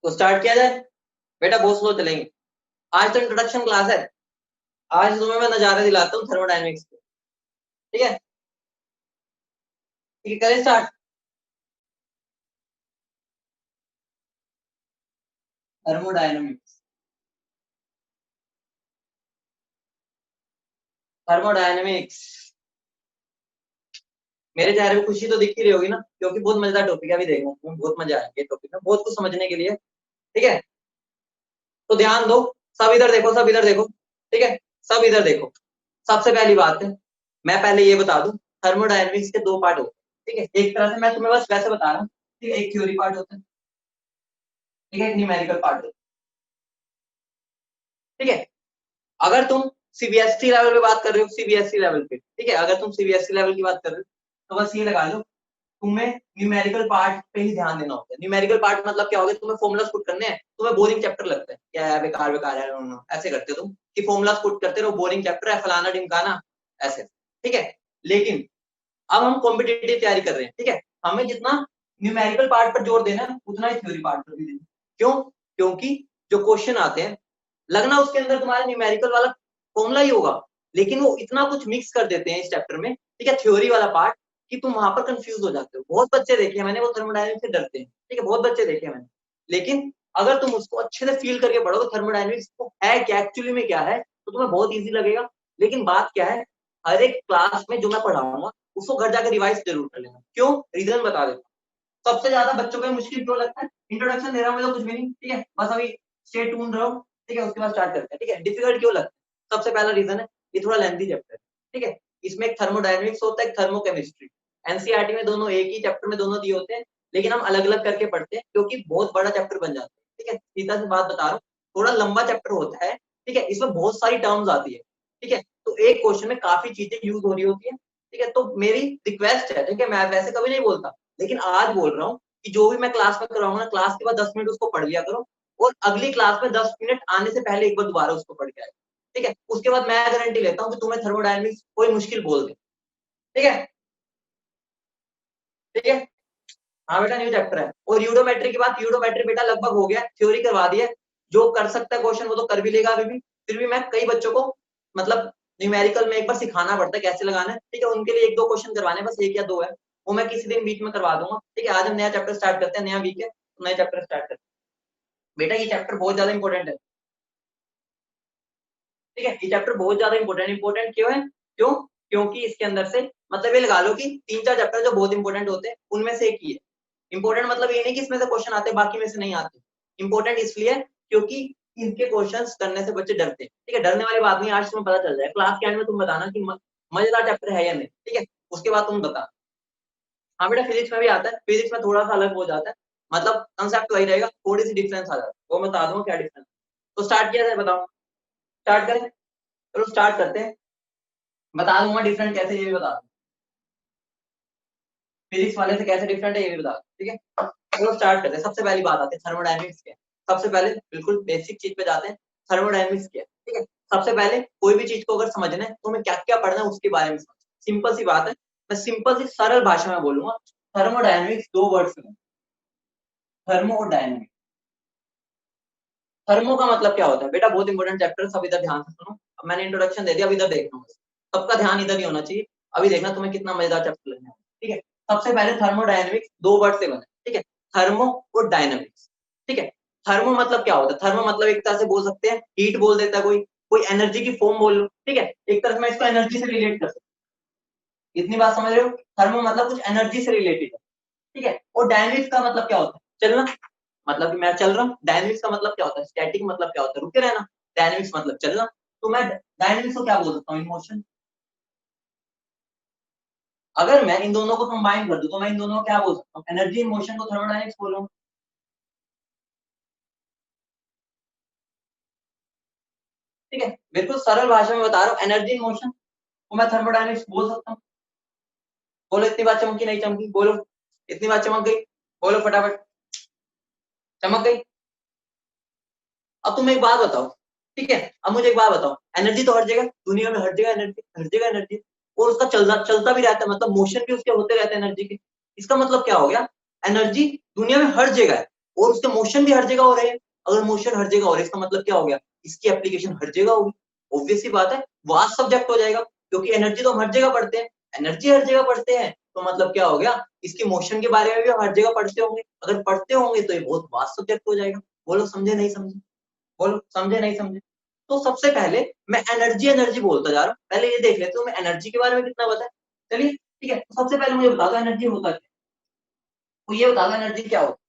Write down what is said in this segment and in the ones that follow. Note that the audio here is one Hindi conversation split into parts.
तो स्टार्ट किया जाए बेटा, बहुत स्लो चलेंगे। आज तो इंट्रोडक्शन क्लास है, आज तुम्हें मैं नजारे दिलाता हूँ थर्मोडायनेमिक्स के। ठीक है, ठीक है, करें स्टार्ट। Thermodynamics, thermodynamics. मेरे चेहरे पे खुशी तो दिख ही रही होगी ना, क्योंकि बहुत मजेदार टॉपिक है। अभी देखो तुम्हें बहुत मजा आएगा टॉपिक में, बहुत कुछ समझने के लिए। ठीक है, तो ध्यान दो। सब इधर देखो, सब इधर देखो। ठीक है, सब इधर देखो। सबसे पहली बात है, मैं पहले ये बता दूं, थर्मोडायनेमिक्स के दो पार्ट होते हैं। ठीक है, एक तरह से मैं तुम्हें बस वैसे बता रहा हूँ। ठीक है, एक थ्योरी पार्ट होता है, ठीक है, एक न्यूमेरिकल पार्ट होता है। ठीक है, अगर तुम सीबीएसई लेवल पे बात कर रहे हो, सीबीएसई लेवल पे, ठीक है, अगर तुम सीबीएसई लेवल की बात कर रहे हो तो बस ये लगा लो, तुम्हें न्यूमेरिकल पार्ट पे ही ध्यान देना होता है। न्यूमेरिकल पार्ट मतलब क्या होगा, तुम्हें फॉर्मूलास पुट करने हैं। तुम्हें बोरिंग चैप्टर लगता है क्या है, बेकार बेकार है, ऐसे करते हो तुम कि फॉर्मूलास पुट करते रहो, बोरिंग चैप्टर है, फलाना ढिमकाना, ऐसे। ठीक है, लेकिन अब हम कॉम्पिटेटिव तैयारी कर रहे हैं। ठीक है, हमें जितना न्यूमेरिकल पार्ट पर जोर देना है उतना ही थ्योरी पार्ट पर भी देना। क्यों? क्योंकि जो क्वेश्चन आते हैं, लगना उसके अंदर तुम्हारा न्यूमेरिकल वाला फॉर्मूला ही होगा, लेकिन वो इतना कुछ मिक्स कर देते हैं इस चैप्टर में, ठीक है, थ्योरी वाला पार्ट, कि तुम वहां पर कंफ्यूज हो जाते हो। बहुत बच्चे देखे मैंने, वो थर्मोडायनेमिक्स से डरते हैं। ठीक है, बहुत बच्चे देखे मैंने, लेकिन अगर तुम उसको अच्छे से फील करके पढ़ोगे थर्मोडायनेमिक्स को है क्या, एक्चुअली में क्या है, तो तुम्हें बहुत ईजी लगेगा। लेकिन बात क्या है, हर एक क्लास में जो मैं पढ़ाऊंगा उसको घर जाकर रिवाइज जरूर कर लेना। क्यों? रीजन बता देता हूँ। सबसे ज्यादा बच्चों को मुश्किल क्यों लगता है? इंट्रोडक्शन दे रहा हूँ मैं तो कुछ भी नहीं, ठीक है, बस अभी स्टे ट्यून रहो। ठीक है, उसके बाद स्टार्ट करते हैं। ठीक है, डिफिकल्ट क्यों लगता है? सबसे पहला रीजन है, ये थोड़ा लेंथी चैप्टर है। ठीक है, इसमें एक थर्मोडायनेमिक्स होता है, एक थर्मोकेमिस्ट्री। एनसीईआरटी में दोनों एक ही चैप्टर में दोनों दिए होते हैं, लेकिन हम अलग अलग करके पढ़ते हैं क्योंकि बहुत बड़ा चैप्टर बन जाता है। ठीक है, सीधा सी बात बता रहा हूँ, थोड़ा लंबा चैप्टर होता है। ठीक है, इसमें बहुत सारी टर्म्स आती है। ठीक है, तो एक क्वेश्चन में काफी चीजें यूज हो रही होती है। ठीक है, तो मेरी रिक्वेस्ट है, ठीक है, मैं वैसे कभी नहीं बोलता, लेकिन आज बोल रहा हूँ कि जो भी मैं क्लास में कराऊंगा ना, क्लास के बाद 10 मिनट उसको पढ़ लिया करो, और अगली क्लास में 10 मिनट आने से पहले एक बार दोबारा उसको पढ़ के आए। ठीक है, उसके बाद मैं गारंटी लेता हूँ कि तुम्हें थर्मोडायनेमिक्स कोई मुश्किल बोल दे। ठीक है, ठीक है। हाँ बेटा, न्यू चैप्टर है। और यूडोमेट्री की बात, यूडोमेट्री बेटा लगभग हो गया, थ्योरी करवा दी है। जो कर सकता है क्वेश्चन वो तो कर भी लेगा अभी भी। फिर भी मैं कई बच्चों को मतलब न्यूमेरिकल में एक बार सिखाना पड़ता है कैसे लगाना है। ठीक है, उनके लिए एक दो क्वेश्चन करवाने, बस एक या दो है, वो मैं किसी दिन बीच में करवा दूंगा। ठीक है, आज हम नया चैप्टर स्टार्ट करते हैं, नया वीक है तो नया चैप्टर स्टार्ट करते हैं। बेटा ये चैप्टर बहुत ज्यादा इंपॉर्टेंट है। ठीक है, ये चैप्टर बहुत ज्यादा इंपॉर्टेंट, इंपॉर्टेंट क्यों है? क्यों? क्योंकि इसके अंदर से मतलब ये लगा लो कि तीन चार चैप्टर जो बहुत इंपॉर्टेंट होते हैं उनमें से एक ही है। इंपॉर्टेंट मतलब ये नहीं कि इसमें से क्वेश्चन आते हैं बाकी में से नहीं आते। इंपॉर्टेंट इसलिए क्योंकि इनके क्वेश्चंस करने से बच्चे डरते हैं। ठीक है, डरने वाली बात नहीं, आज तुम्हें पता चल जाए। क्लास के एंड में तुम बताना कि मजेदार चैप्टर है या नहीं। ठीक है, उसके बाद तुम बता। हाँ बेटा, फिजिक्स में भी आता है, फिजिक्स में थोड़ा सा अलग हो जाता है, मतलब कंसेप्ट वही रहेगा, थोड़ी सी डिफरेंस आ जाता है, वो मैं बता दूंगा क्या डिफरेंस। तो स्टार्ट किया जाए, बताओ। स्टार्ट करें? चलो स्टार्ट करते हैं, बता दूंगा डिफरेंट कैसे, ये भी बता दूं फिजिक्स वाले से कैसे डिफरेंट है, ये भी बता दूं। ठीक है, चलो स्टार्ट करते हैं। सबसे पहली बात आती है थर्मोडायनेमिक्स के। सबसे पहले बिल्कुल बेसिक चीज पे जाते हैं, थर्मोडायनेमिक्स क्या है। ठीक है, सबसे पहले कोई भी चीज को अगर समझना है तो हमें क्या क्या पढ़ना है उसके बारे में समझ। सिंपल सी बात है, मैं सिंपल सी सरल भाषा में बोलूंगा। थर्मोडायनेमिक्स दो वर्ड्स में, थर्मो और डायनेमिक्स। थर्मो का मतलब क्या होता है बेटा, बहुत इंपॉर्टेंट चैप्टर, सब इधर ध्यान से सुनो। अब मैंने इंट्रोडक्शन दे दिया, अब इधर देखना, सबका ध्यान इधर ही होना चाहिए। अभी देखना तुम्हें कितना मजेदार चैप्टर लगने वाला है। ठीक है, सबसे पहले थर्मोडायनेमिक्स दो वर्ड से बने। ठीक है, थर्मो और डायनेमिक्स। ठीक है, थर्मो मतलब क्या होता है? थर्मो मतलब एक तरह से बोल सकते हैं हीट बोल देता है कोई, कोई एनर्जी की फॉर्म बोल लो। ठीक है, एक तरह से मैं इसको एनर्जी से रिलेट कर सकता हूँ। इतनी बात समझ रहे हो? थर्मो मतलब कुछ एनर्जी से रिलेटेड है। ठीक है, और डायनेमिक्स का मतलब क्या होता है? चलना, मतलब कि मैं चल रहा हूँ। डायनेमिक्स का मतलब क्या होता है? स्टैटिक मतलब क्या होता है? रुके रहना। डायनेमिक्स मतलब चलना। तो मैं डायनेमिक्स को क्या बोल सकता हूँ? इमोशन। अगर मैं इन दोनों को कंबाइन कर दूं तो मैं इन दोनों को क्या बोल सकता हूँ? एनर्जी इन मोशन को थर्मोडायनेमिक्स बोलूँ। ठीक है, बिल्कुल सरल भाषा में बता रहा हूँ, एनर्जी इन मोशन को मैं थर्मोडायनेमिक्स बोल सकता हूँ। बोलो, इतनी बात चमकी नहीं चमकी? बोलो, इतनी बात चमक गई? बोलो फटाफट, चमक गई? अब तुम एक बात बताओ। ठीक है, अब मुझे एक बात बताओ, एनर्जी तो हर जगह दुनिया में, हर जगह एनर्जी, हर जगह एनर्जी, और उसका चलना चलता भी रहता है, मतलब मोशन भी उसके होते रहते हैं एनर्जी के। इसका मतलब क्या हो गया? एनर्जी दुनिया में हर जगह है, और उसके मोशन भी हर जगह हो रहे हैं। अगर मोशन हर जगह हो रहा है इसका मतलब क्या हो गया, इसकी एप्लीकेशन हर जगह होगी। ऑब्वियस सी बात है, वास्ट सब्जेक्ट हो जाएगा, क्योंकि एनर्जी तो हम हर जगह पढ़ते हैं, एनर्जी हर जगह पढ़ते हैं, तो मतलब क्या हो गया, इसकी मोशन के बारे में भी हर जगह पढ़ते होंगे। अगर पढ़ते होंगे तो ये बहुत वास्ट सब्जेक्ट हो जाएगा। बोलो समझे नहीं समझे, बोलो समझे नहीं समझे। तो सबसे पहले मैं एनर्जी एनर्जी बोलता जा रहा हूँ, पहले ये देख लेते हो मैं एनर्जी के बारे में कितना पता है। चलिए ठीक है, तो सबसे पहले मुझे बता दो एनर्जी होता क्या है। तो ये बता दो एनर्जी क्या होता है।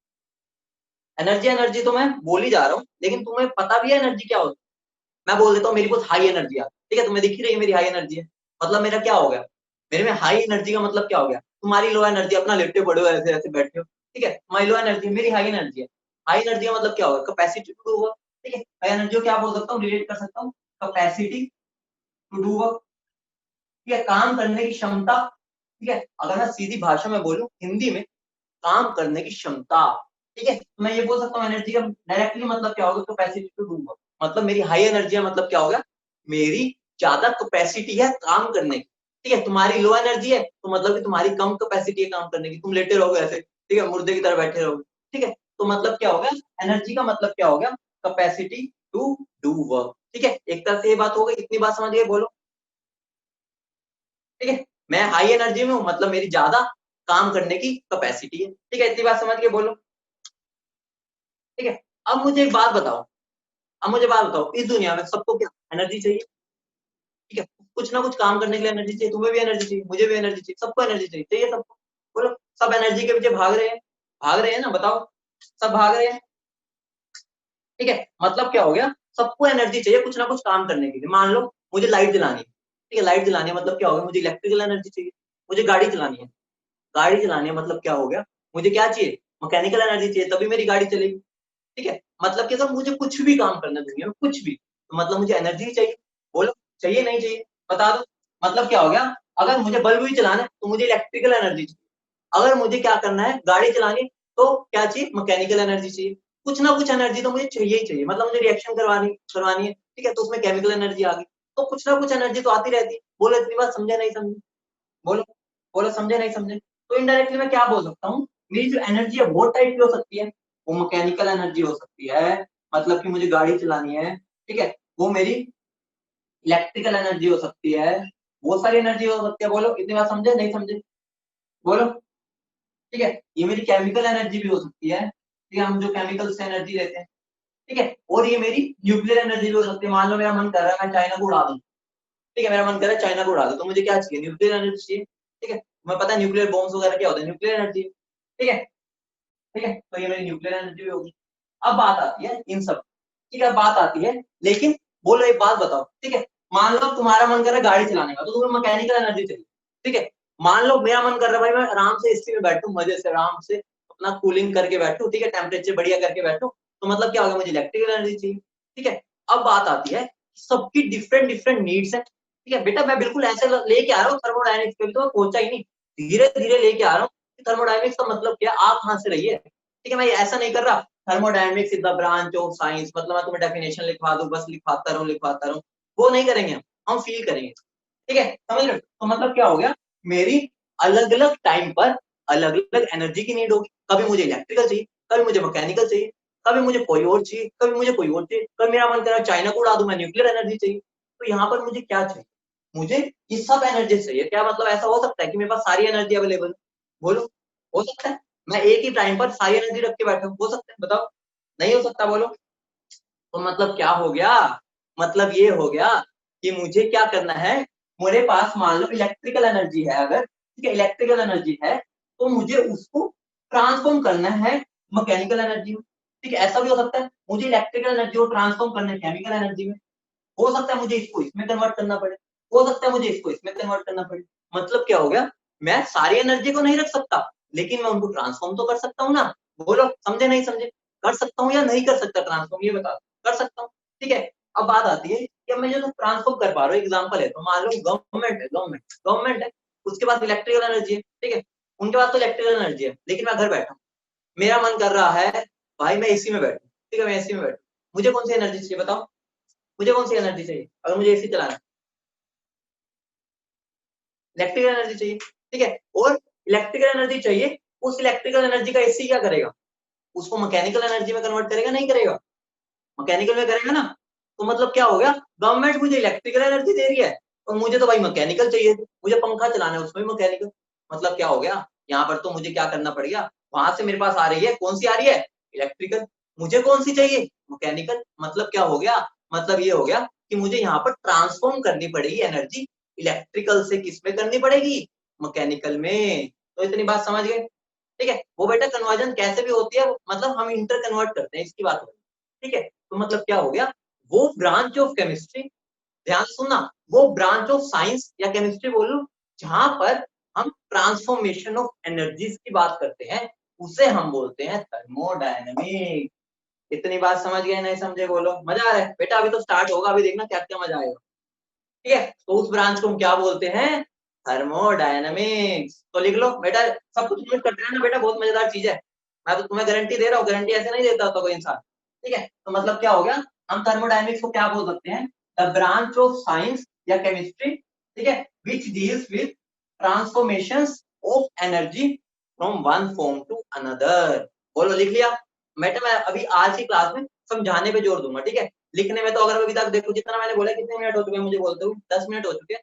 एनर्जी एनर्जी तो मैं बोल ही जा रहा हूँ, लेकिन तुम्हें पता भी है एनर्जी क्या होता है। मैं बोल देता हूँ मेरी बहुत हाई एनर्जी है, ठीक है, तुम्हें दिख ही रही है मेरी हाई एनर्जी है, मतलब मेरा क्या हो गया, मेरे में हाई एनर्जी का मतलब क्या हो गया, तुम्हारी लो एनर्जी, अपना लेटे पड़े हो ऐसे ऐसे बैठे हो, ठीक है, तुम्हारी लो एनर्जी, मेरी हाई एनर्जी है। हाई एनर्जी का मतलब क्या होगा, कैपेसिटी टू डू वर्क, ठीक है, हाई एनर्जी को क्या बोल सकता हूँ, रिलेट कर सकता हूँ कैपेसिटी टू डू वर्क, ठीक है, काम करने की क्षमता, ठीक है, अगर मैं सीधी भाषा में बोलूं हिंदी में, काम करने की क्षमता, ठीक है, तो मैं ये बोल सकता हूँ एनर्जी का डायरेक्टली मतलब क्या होगा, कैपेसिटी टू डू वर्क, मतलब मेरी हाई एनर्जी है, मतलब क्या होगा, मेरी ज्यादा कैपेसिटी है काम करने की, ठीक है, तुम्हारी लो एनर्जी है तो मतलब कि तुम्हारी कम कैपेसिटी है काम करने की, तुम लेटे रहोगे ऐसे, ठीक है, मुर्दे की तरह बैठे रहोगे, ठीक है, तो मतलब क्या होगा, एनर्जी का मतलब क्या होगा, कैपेसिटी टू डू वर्क, ठीक है, एक तरह से ये बात हो गई, इतनी बात समझ गए, बोलो, ठीक है, मैं हाई एनर्जी में हूँ मतलब मेरी ज्यादा काम करने की कैपेसिटी है, ठीक है, इतनी बात समझ के बोलो, ठीक है। अब मुझे एक बात बताओ, अब मुझे बात बताओ, इस दुनिया में सबको क्या एनर्जी चाहिए, ठीक है, कुछ ना कुछ काम करने के लिए एनर्जी चाहिए, तुम्हें भी एनर्जी चाहिए, मुझे भी एनर्जी चाहिए, सबको एनर्जी चाहिए, चाहिए सबको, बोलो, सब एनर्जी के पीछे भाग रहे हैं ना, बताओ, सब भाग रहे हैं, ठीक है, मतलब क्या हो गया, सबको एनर्जी चाहिए कुछ ना कुछ काम करने के लिए। मान लो मुझे लाइट जलानी है, ठीक है, लाइट जलानी है मतलब क्या हो गया, मुझे इलेक्ट्रिकल एनर्जी चाहिए। मुझे गाड़ी चलानी है, गाड़ी चलानी है मतलब क्या हो गया, मुझे क्या चाहिए, मैकेनिकल एनर्जी चाहिए, तभी मेरी गाड़ी चलेगी, ठीक है, मतलब कि अगर मुझे कुछ भी काम करना है दुनिया में, कुछ भी, तो मतलब मुझे एनर्जी चाहिए, बोलो चाहिए नहीं चाहिए, बता दो, मतलब क्या हो गया, अगर मुझे बल्ब भी चलाना है तो मुझे इलेक्ट्रिकल एनर्जी चाहिए, अगर मुझे क्या करना है गाड़ी चलानी, तो क्या चाहिए, मैकेनिकल एनर्जी चाहिए, कुछ ना कुछ एनर्जी तो मुझे चाहिए ही चाहिए, मतलब मुझे रिएक्शन करवानी करवानी है, ठीक है, तो उसमें केमिकल एनर्जी आ गई, तो कुछ ना कुछ एनर्जी तो आती रहती है। बोलो इतनी बात समझे नहीं समझे, बोलो, बोलो समझे नहीं समझे। तो इनडायरेक्टली मैं क्या बोल सकता हूँ, मेरी जो एनर्जी है वो टाइप की हो सकती है, वो मैकेनिकल एनर्जी हो सकती है, मतलब कि मुझे गाड़ी चलानी है, ठीक है, वो मेरी इलेक्ट्रिकल एनर्जी हो सकती है, बहुत सारी एनर्जी हो सकती है, बोलो इतनी बात समझे नहीं समझे, बोलो, ठीक है, ये मेरी केमिकल एनर्जी भी हो सकती है, ठीक है, हम जो केमिकल से एनर्जी लेते हैं, ठीक है, और ये मेरी न्यूक्लियर एनर्जी भी हो सकती है। मान लो मेरा मन कर रहा है मैं चाइना को उड़ा दूं, ठीक है, मेरा मन कर रहा है चाइना को उड़ा दूं, तो मुझे क्या चाहिए, न्यूक्लियर एनर्जी चाहिए, ठीक है, तुम्हें पता है न्यूक्लियर बॉम्ब्स वगैरह क्या होता है, न्यूक्लियर एनर्जी, ठीक है, ठीक है, तो ये मेरी न्यूक्लियर एनर्जी भी होगी। अब बात आती है इन सब, ठीक है, बात आती है, लेकिन बोलो एक बात बताओ, ठीक है, मान लो तुम्हारा मन कर रहा है गाड़ी चलाने का, तो तुम्हें मैकेनिकल एनर्जी चाहिए, ठीक है, मान लो मेरा मन कर रहा है भाई मैं आराम से एसी में बैठूं, मजे से आराम से अपना कूलिंग करके बैठूं, ठीक है, टेम्परेचर बढ़िया करके बैठूं, तो मतलब क्या होगा, मुझे इलेक्ट्रिकल एनर्जी चाहिए, ठीक है। अब बात आती है सबकी डिफरेंट डिफरेंट नीड्स है, ठीक है, बेटा मैं बिल्कुल ऐसे लेके आ रहा हूँ थर्मोडायनेमिक्स पे, तो मैं पहुंचा ही नहीं, धीरे धीरे लेके आ रहा हूँ, थर्मोडायनेमिक्स का मतलब क्या, आप कहाँ से रही है, ठीक है, मैं ऐसा नहीं कर रहा thermodynamics is the branch of science, मतलब मैं तुम्हें डेफिनेशन लिखवा दूं, बस लिखवाता रहूं, वो नहीं करेंगे हम फील करेंगे, ठीक है, समझ रहे हो, तो मतलब क्या हो गया, मेरी अलग अलग टाइम पर अलग अलग एनर्जी की नीड होगी, कभी मुझे इलेक्ट्रिकल चाहिए, कभी मुझे मैकेनिकल चाहिए, कभी मुझे कोई और चाहिए, कभी मुझे कोई और चाहिए, कभी मेरा मन कर रहा है चाइना को उड़ा दूं, मैं न्यूक्लियर एनर्जी चाहिए, तो यहाँ पर मुझे क्या चाहिए, मुझे ये सब एनर्जी चाहिए, क्या मतलब ऐसा हो सकता है कि मेरे पास सारी एनर्जी अवेलेबल है, बोलो, हो सकता है मैं एक ही टाइम पर सारी एनर्जी रख के बैठा हूँ, हो सकता है, बताओ, नहीं हो सकता, बोलो, तो मतलब क्या हो गया, मतलब ये हो गया कि मुझे क्या करना है, मेरे पास मान लो इलेक्ट्रिकल एनर्जी है, अगर ठीक है इलेक्ट्रिकल एनर्जी है, तो मुझे उसको ट्रांसफॉर्म करना है मैकेनिकल एनर्जी में, ठीक है, ऐसा भी हो सकता है मुझे इलेक्ट्रिकल एनर्जी को ट्रांसफॉर्म करना है केमिकल एनर्जी में, हो सकता है मुझे इसको इसमें कन्वर्ट करना पड़े, हो सकता है मुझे इसको इसमें कन्वर्ट करना पड़े, मतलब क्या हो गया, मैं सारी एनर्जी को नहीं रख सकता, लेकिन मैं उनको ट्रांसफॉर्म तो कर सकता हूँ ना, बोलो समझे नहीं समझे, कर सकता हूँ या नहीं कर सकता ट्रांसफॉर्म, ये बता, कर सकता हूँ, ठीक है। अब बात आती है कि अब मैं जो ट्रांसफॉर्म कर पा रहा हूँ, एग्जाम्पल है, तो मान लो गवर्नमेंट है, गवर्नमेंट है, उसके पास इलेक्ट्रिकल एनर्जी है, ठीक है, उनके पास तो इलेक्ट्रिकल एनर्जी है, लेकिन मैं घर बैठा हूँ, मेरा मन कर रहा है भाई मैं एसी में बैठू, ठीक है, मैं एसी में बैठू, मुझे कौन सी एनर्जी चाहिए बताओ, मुझे कौन सी एनर्जी चाहिए, अगर मुझे एसी चलाना है, इलेक्ट्रिकल एनर्जी चाहिए, ठीक है, और इलेक्ट्रिकल एनर्जी चाहिए, उस इलेक्ट्रिकल एनर्जी का एसी क्या करेगा, उसको मैकेनिकल एनर्जी में कन्वर्ट करेगा, नहीं करेगा? मैकेनिकल में करेगा ना। तो मतलब क्या हो गया, गवर्नमेंट मुझे इलेक्ट्रिकल एनर्जी दे रही है और मुझे तो भाई मैकेनिकल चाहिए, मुझे पंखा चलाना है उसमें मैकेनिकल। मतलब क्या हो गया, यहाँ पर तो मुझे क्या करना पड़ेगा, वहां से मेरे पास आ रही है, कौन सी आ रही है, इलेक्ट्रिकल, मुझे कौन सी चाहिए, मैकेनिकल। मतलब क्या हो गया, मतलब ये हो गया कि मुझे यहाँ पर ट्रांसफॉर्म करनी पड़ेगी एनर्जी, इलेक्ट्रिकल से किस में करनी पड़ेगी, मैकेनिकल में। तो इतनी बात समझ गए? ठीक है, वो बेटा कन्वर्जन कैसे भी होती है, मतलब हम इंटर कन्वर्ट करते हैं, इसकी बात हो। ठीक है, तो मतलब क्या हो गया, वो ब्रांच ऑफ केमिस्ट्री, ध्यान से सुनना, वो ब्रांच ऑफ साइंस या केमिस्ट्री बोल लो, जहां पर हम ट्रांसफॉर्मेशन ऑफ एनर्जीज की बात करते हैं, उसे हम बोलते हैं थर्मोडायनेमिक्स। इतनी बात समझ गए, नहीं समझे बोलो? मजा आ रहा है बेटा? अभी तो स्टार्ट होगा, अभी देखना क्या क्या मजा आएगा। ठीक है, तो उस ब्रांच को हम क्या बोलते हैं, थर्मोडायनेमिक्स। तो लिख लो बेटा, सब कुछ नोट करते रहना बेटा, बहुत मजेदार चीज है। मैं तो तुम्हें गारंटी दे रहा हूँ, गारंटी ऐसे नहीं देता होता कोई इंसान। ठीक है, तो मतलब क्या हो गया, हम थर्मोडायनेमिक्स को क्या बोल सकते हैं, द ब्रांच ऑफ साइंस या केमिस्ट्री, ठीक है, which deals with transformations of energy from one form to another. बोलो, लिख लिया? बेटा मैं अभी आज की क्लास में समझाने पे जोर दूंगा, ठीक है। लिखने में तो अगर अभी तक देखो, जितना मैंने बोला, कितने मिनट हो चुके हैं मुझे बोलते हुए, 10 मिनट हो चुके हैं।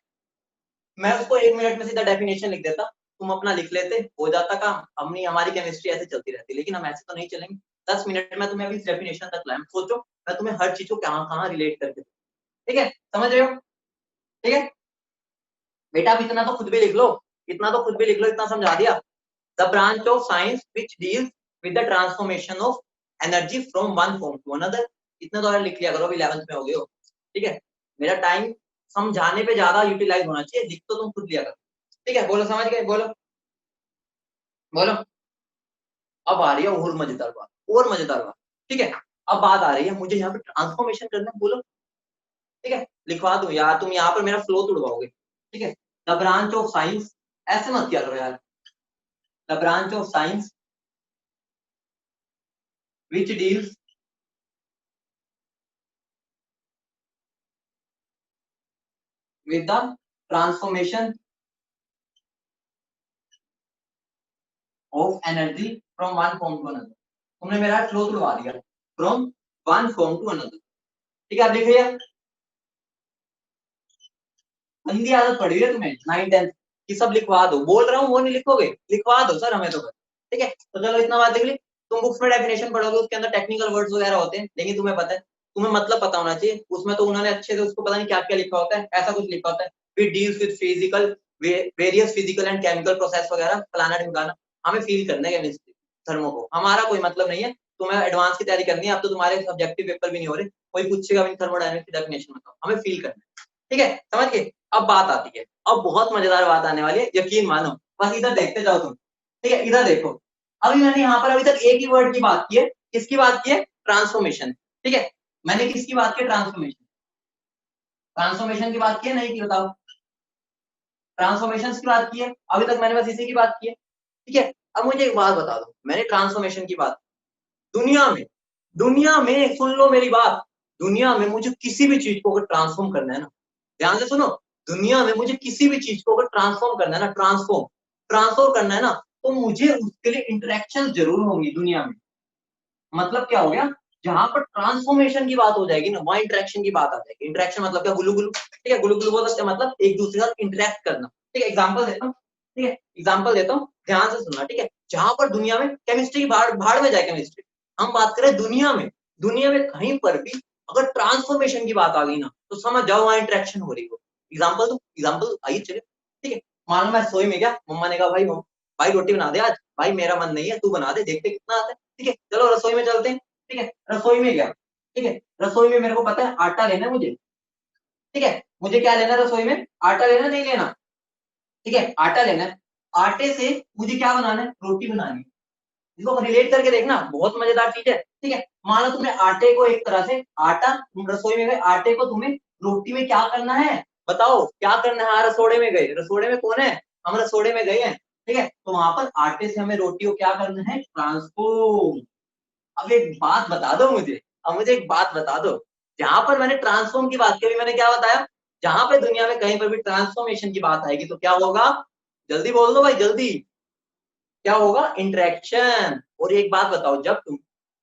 मैं उसको 1 मिनट में सीधा डेफिनेशन लिख देता, तुम अपना लिख लेते, हो जाता काम। अपनी हमारी केमिस्ट्री ऐसे चलती रहती, लेकिन हम ऐसे तो नहीं चलेंगे। 10 मिनट में तुम्हें अभी डेफिनेशन तक लाया, सोचो मैं तुम्हें हर चीज को कहाँ कहाँ रिलेट करके, ठीक है, समझ रहे हो? ठीक है बेटा, अब इतना तो खुद भी लिख लो, इतना तो खुद भी लिख लो, इतना समझा दिया। The branch of science which deals with the transformation of energy from one form to another. इतना तो लिख लिया करो, अभी 11th में हो गए हो। ठीक है, मेरा टाइम समझाने पे ज्यादा यूटिलाइज होना चाहिए, लिख तो तुम खुद लिया करो। ठीक है, बोलो, समझ गए? बोलो बोलो। अब आ रही है और मजेदार बात, और मजेदार बात। ठीक है, अब बात आ रही है, मुझे यहाँ पे ट्रांसफॉर्मेशन करना है, बोलो। ठीक है, लिखवा दो यार, तुम यहाँ पर मेरा फ्लो तोड़वाओगे। ठीक है, द ब्रांच ऑफ साइंस, ऐसे मत किया करो यार, the branch of science which deals with the transformation of energy from one form to another. तुमने मेरा फ्लो तोड़वा दिया, from one form to another. ठीक है, अब लिख लिया? गंदी आदत पड़ी है तुम्हें 9th-10th की, सब लिखवा दो, बोल रहा हूँ वो नहीं लिखोगे, लिखवा दो सर हमें तो। ठीक है, तो चलो इतना बात देख ली। तुम बुक्स में डेफिनेशन पढ़ोगे, उसके अंदर टेक्निकल वर्ड्स वगैरह होते हैं, लेकिन तुम्हें पता है, तुम्हें मतलब पता होना चाहिए, उसमें तो उन्होंने अच्छे से उसको पता नहीं क्या क्या लिखा होता है, ऐसा कुछ लिखा होता है, which deals with physical, various physical and chemical process वगैरह, फलाना ढिमकाना। हमें फील करना है केमिस्ट्री थर्मो को, हमारा कोई मतलब नहीं है। तुम्हें एडवांस की तैयारी करनी है, अब तो तुम्हारे सब्जेक्टिव पेपर भी नहीं हो रहे, कोई पूछेगा भी थर्मोडायनेमिक्स की डेफिनेशन बताओ, हमें फील करना है। ठीक है, समझ गए? अब बात आती है, अब बहुत मजेदार बात आने वाली है, यकीन मानो, बस इधर देखते जाओ तुम। ठीक है, इधर देखो, अभी मैंने यहाँ पर अभी तक एक ही वर्ड की बात की है, किसकी बात की है, ट्रांसफॉर्मेशन। ठीक है, मैंने किसकी बात की, ट्रांसफॉर्मेशन, ट्रांसफॉर्मेशन की बात की है, नहीं की? बताओ, ट्रांसफॉर्मेशन की बात की है, अभी तक मैंने बस इसी की बात की है। ठीक है, अब मुझे एक बात बता दो, मैंने ट्रांसफॉर्मेशन की बात, दुनिया में, दुनिया में सुन लो मेरी बात, दुनिया में मुझे किसी भी चीज को अगर ट्रांसफॉर्म करना है ना, ध्यान से सुनो, दुनिया में मुझे किसी भी चीज को अगर ट्रांसफॉर्म करना है ना, ट्रांसफॉर्म ट्रांसफॉर्म करना है ना, तो मुझे उसके लिए इंटरेक्शन जरूर होंगी दुनिया में। मतलब क्या हो गया, जहां पर ट्रांसफॉर्मेशन की बात हो जाएगी ना, वहां इंटरेक्शन की बात आ जाएगी। इंटरेक्शन मतलब क्या, गुलू गुलू। ठीक है, गुलू गुलू बोल सकते हैं, मतलब एक दूसरे के साथ इंटरेक्ट करना। ठीक है, एग्जाम्पल देता हूँ, ठीक है, एग्जाम्पल देता हूँ, ध्यान से सुनना। ठीक है, जहां पर दुनिया में केमिस्ट्री भाड़ भाड़ में जाए, केमिस्ट्री हम बात करें दुनिया में, दुनिया में कहीं पर भी अगर ट्रांसफॉर्मेशन की बात आ गई ना, तो समझ जाओ वहां इंटरेक्शन हो रही हो। एग्जाम्पल दो, एग्जाम्पल आइए चले। ठीक है, मान लो मैं रसोई में गया, मम्मा ने कहा भाई भाई रोटी बना दे आज, भाई मेरा मन नहीं है, तू बना दे, देखते कितना आता है। ठीक है, चलो रसोई में चलते हैं। ठीक है, रसोई में गया, ठीक है, रसोई में मेरे को पता है आटा लेना है मुझे। ठीक है, मुझे क्या लेना है रसोई में, आटा लेना, नहीं लेना? ठीक है, आटा लेना है, आटे से मुझे क्या बनाना है, रोटी बनानी है। इसको रिलेट करके देखना, बहुत मजेदार चीज है। ठीक है, मान लो तुमने आटे को एक तरह से, आटा, तुम रसोई में गए, आटे को तुम्हें रोटी में क्या करना है, बताओ क्या करना है। हाँ, रसोड़े में गए, रसोड़े में कौन है, हम रसोड़े में गए हैं। ठीक है, तो वहां पर आटे से हमें रोटी को क्या करना है, ट्रांसफॉर्म। अब एक बात बता दो मुझे, अब मुझे एक बात बता दो, जहां पर मैंने ट्रांसफॉर्म की बात की, मैंने क्या बताया, जहां पे दुनिया में कहीं पर भी ट्रांसफॉर्मेशन की बात आएगी तो क्या होगा, जल्दी बोल दो भाई, जल्दी, क्या होगा, इंटरेक्शन। और एक बात बताओ, जब तुम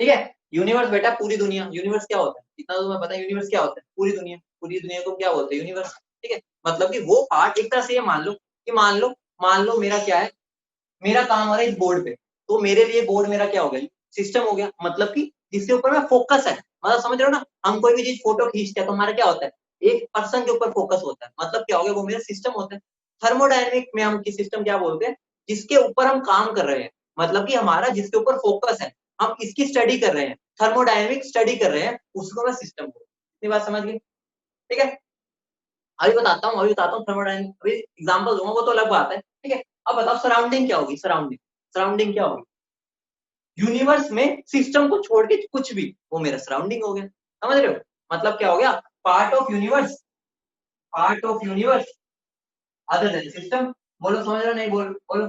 ठीक है। यूनिवर्स बेटा पूरी दुनिया, यूनिवर्स क्या होता है इतना तो तुम्हें पता है, यूनिवर्स क्या होता है, पूरी दुनिया को क्या बोलते हैं, यूनिवर्स। ठीक है, मतलब कि वो पार्ट एक तरह से ये मान लो कि मान लो मेरा क्या है, मेरा काम हो रहा है इस बोर्ड पे, तो मेरे लिए बोर्ड मेरा क्या हो गया, सिस्टम हो गया, मतलब कि जिसके ऊपर मैं फोकस है, मतलब समझ रहे हो ना, हम कोई भी चीज फोटो खींचते हैं तो हमारा क्या होता है, एक पर्सन के ऊपर फोकस होता है, मतलब क्या हो गया, वो मेरा सिस्टम होता है। थर्मोडायनेमिक में हम सिस्टम क्या बोलते हैं, जिसके ऊपर हम काम कर रहे हैं, मतलब कि हमारा जिसके ऊपर फोकस है, हम इसकी स्टडी कर रहे हैं, थर्मोडायनेमिक स्टडी कर रहे हैं, उसको मैं सिस्टम बोलूँ। इतनी बात समझ गई, ठीक है। अभी बताता हूँ थर्मोडायनेमिक, अभी एग्जांपल दूंगा, वो तो अलग बात है, ठीक है। अब बताओ सराउंडिंग क्या होगी, सराउंडिंग, सराउंडिंग क्या होगी, यूनिवर्स में सिस्टम को छोड़ के कुछ भी, वो मेरा सराउंडिंग हो गया, समझ रहे हो, मतलब क्या हो गया, part of universe, part of universe other than system. बोलो समझ रहे हो, नहीं बोलो।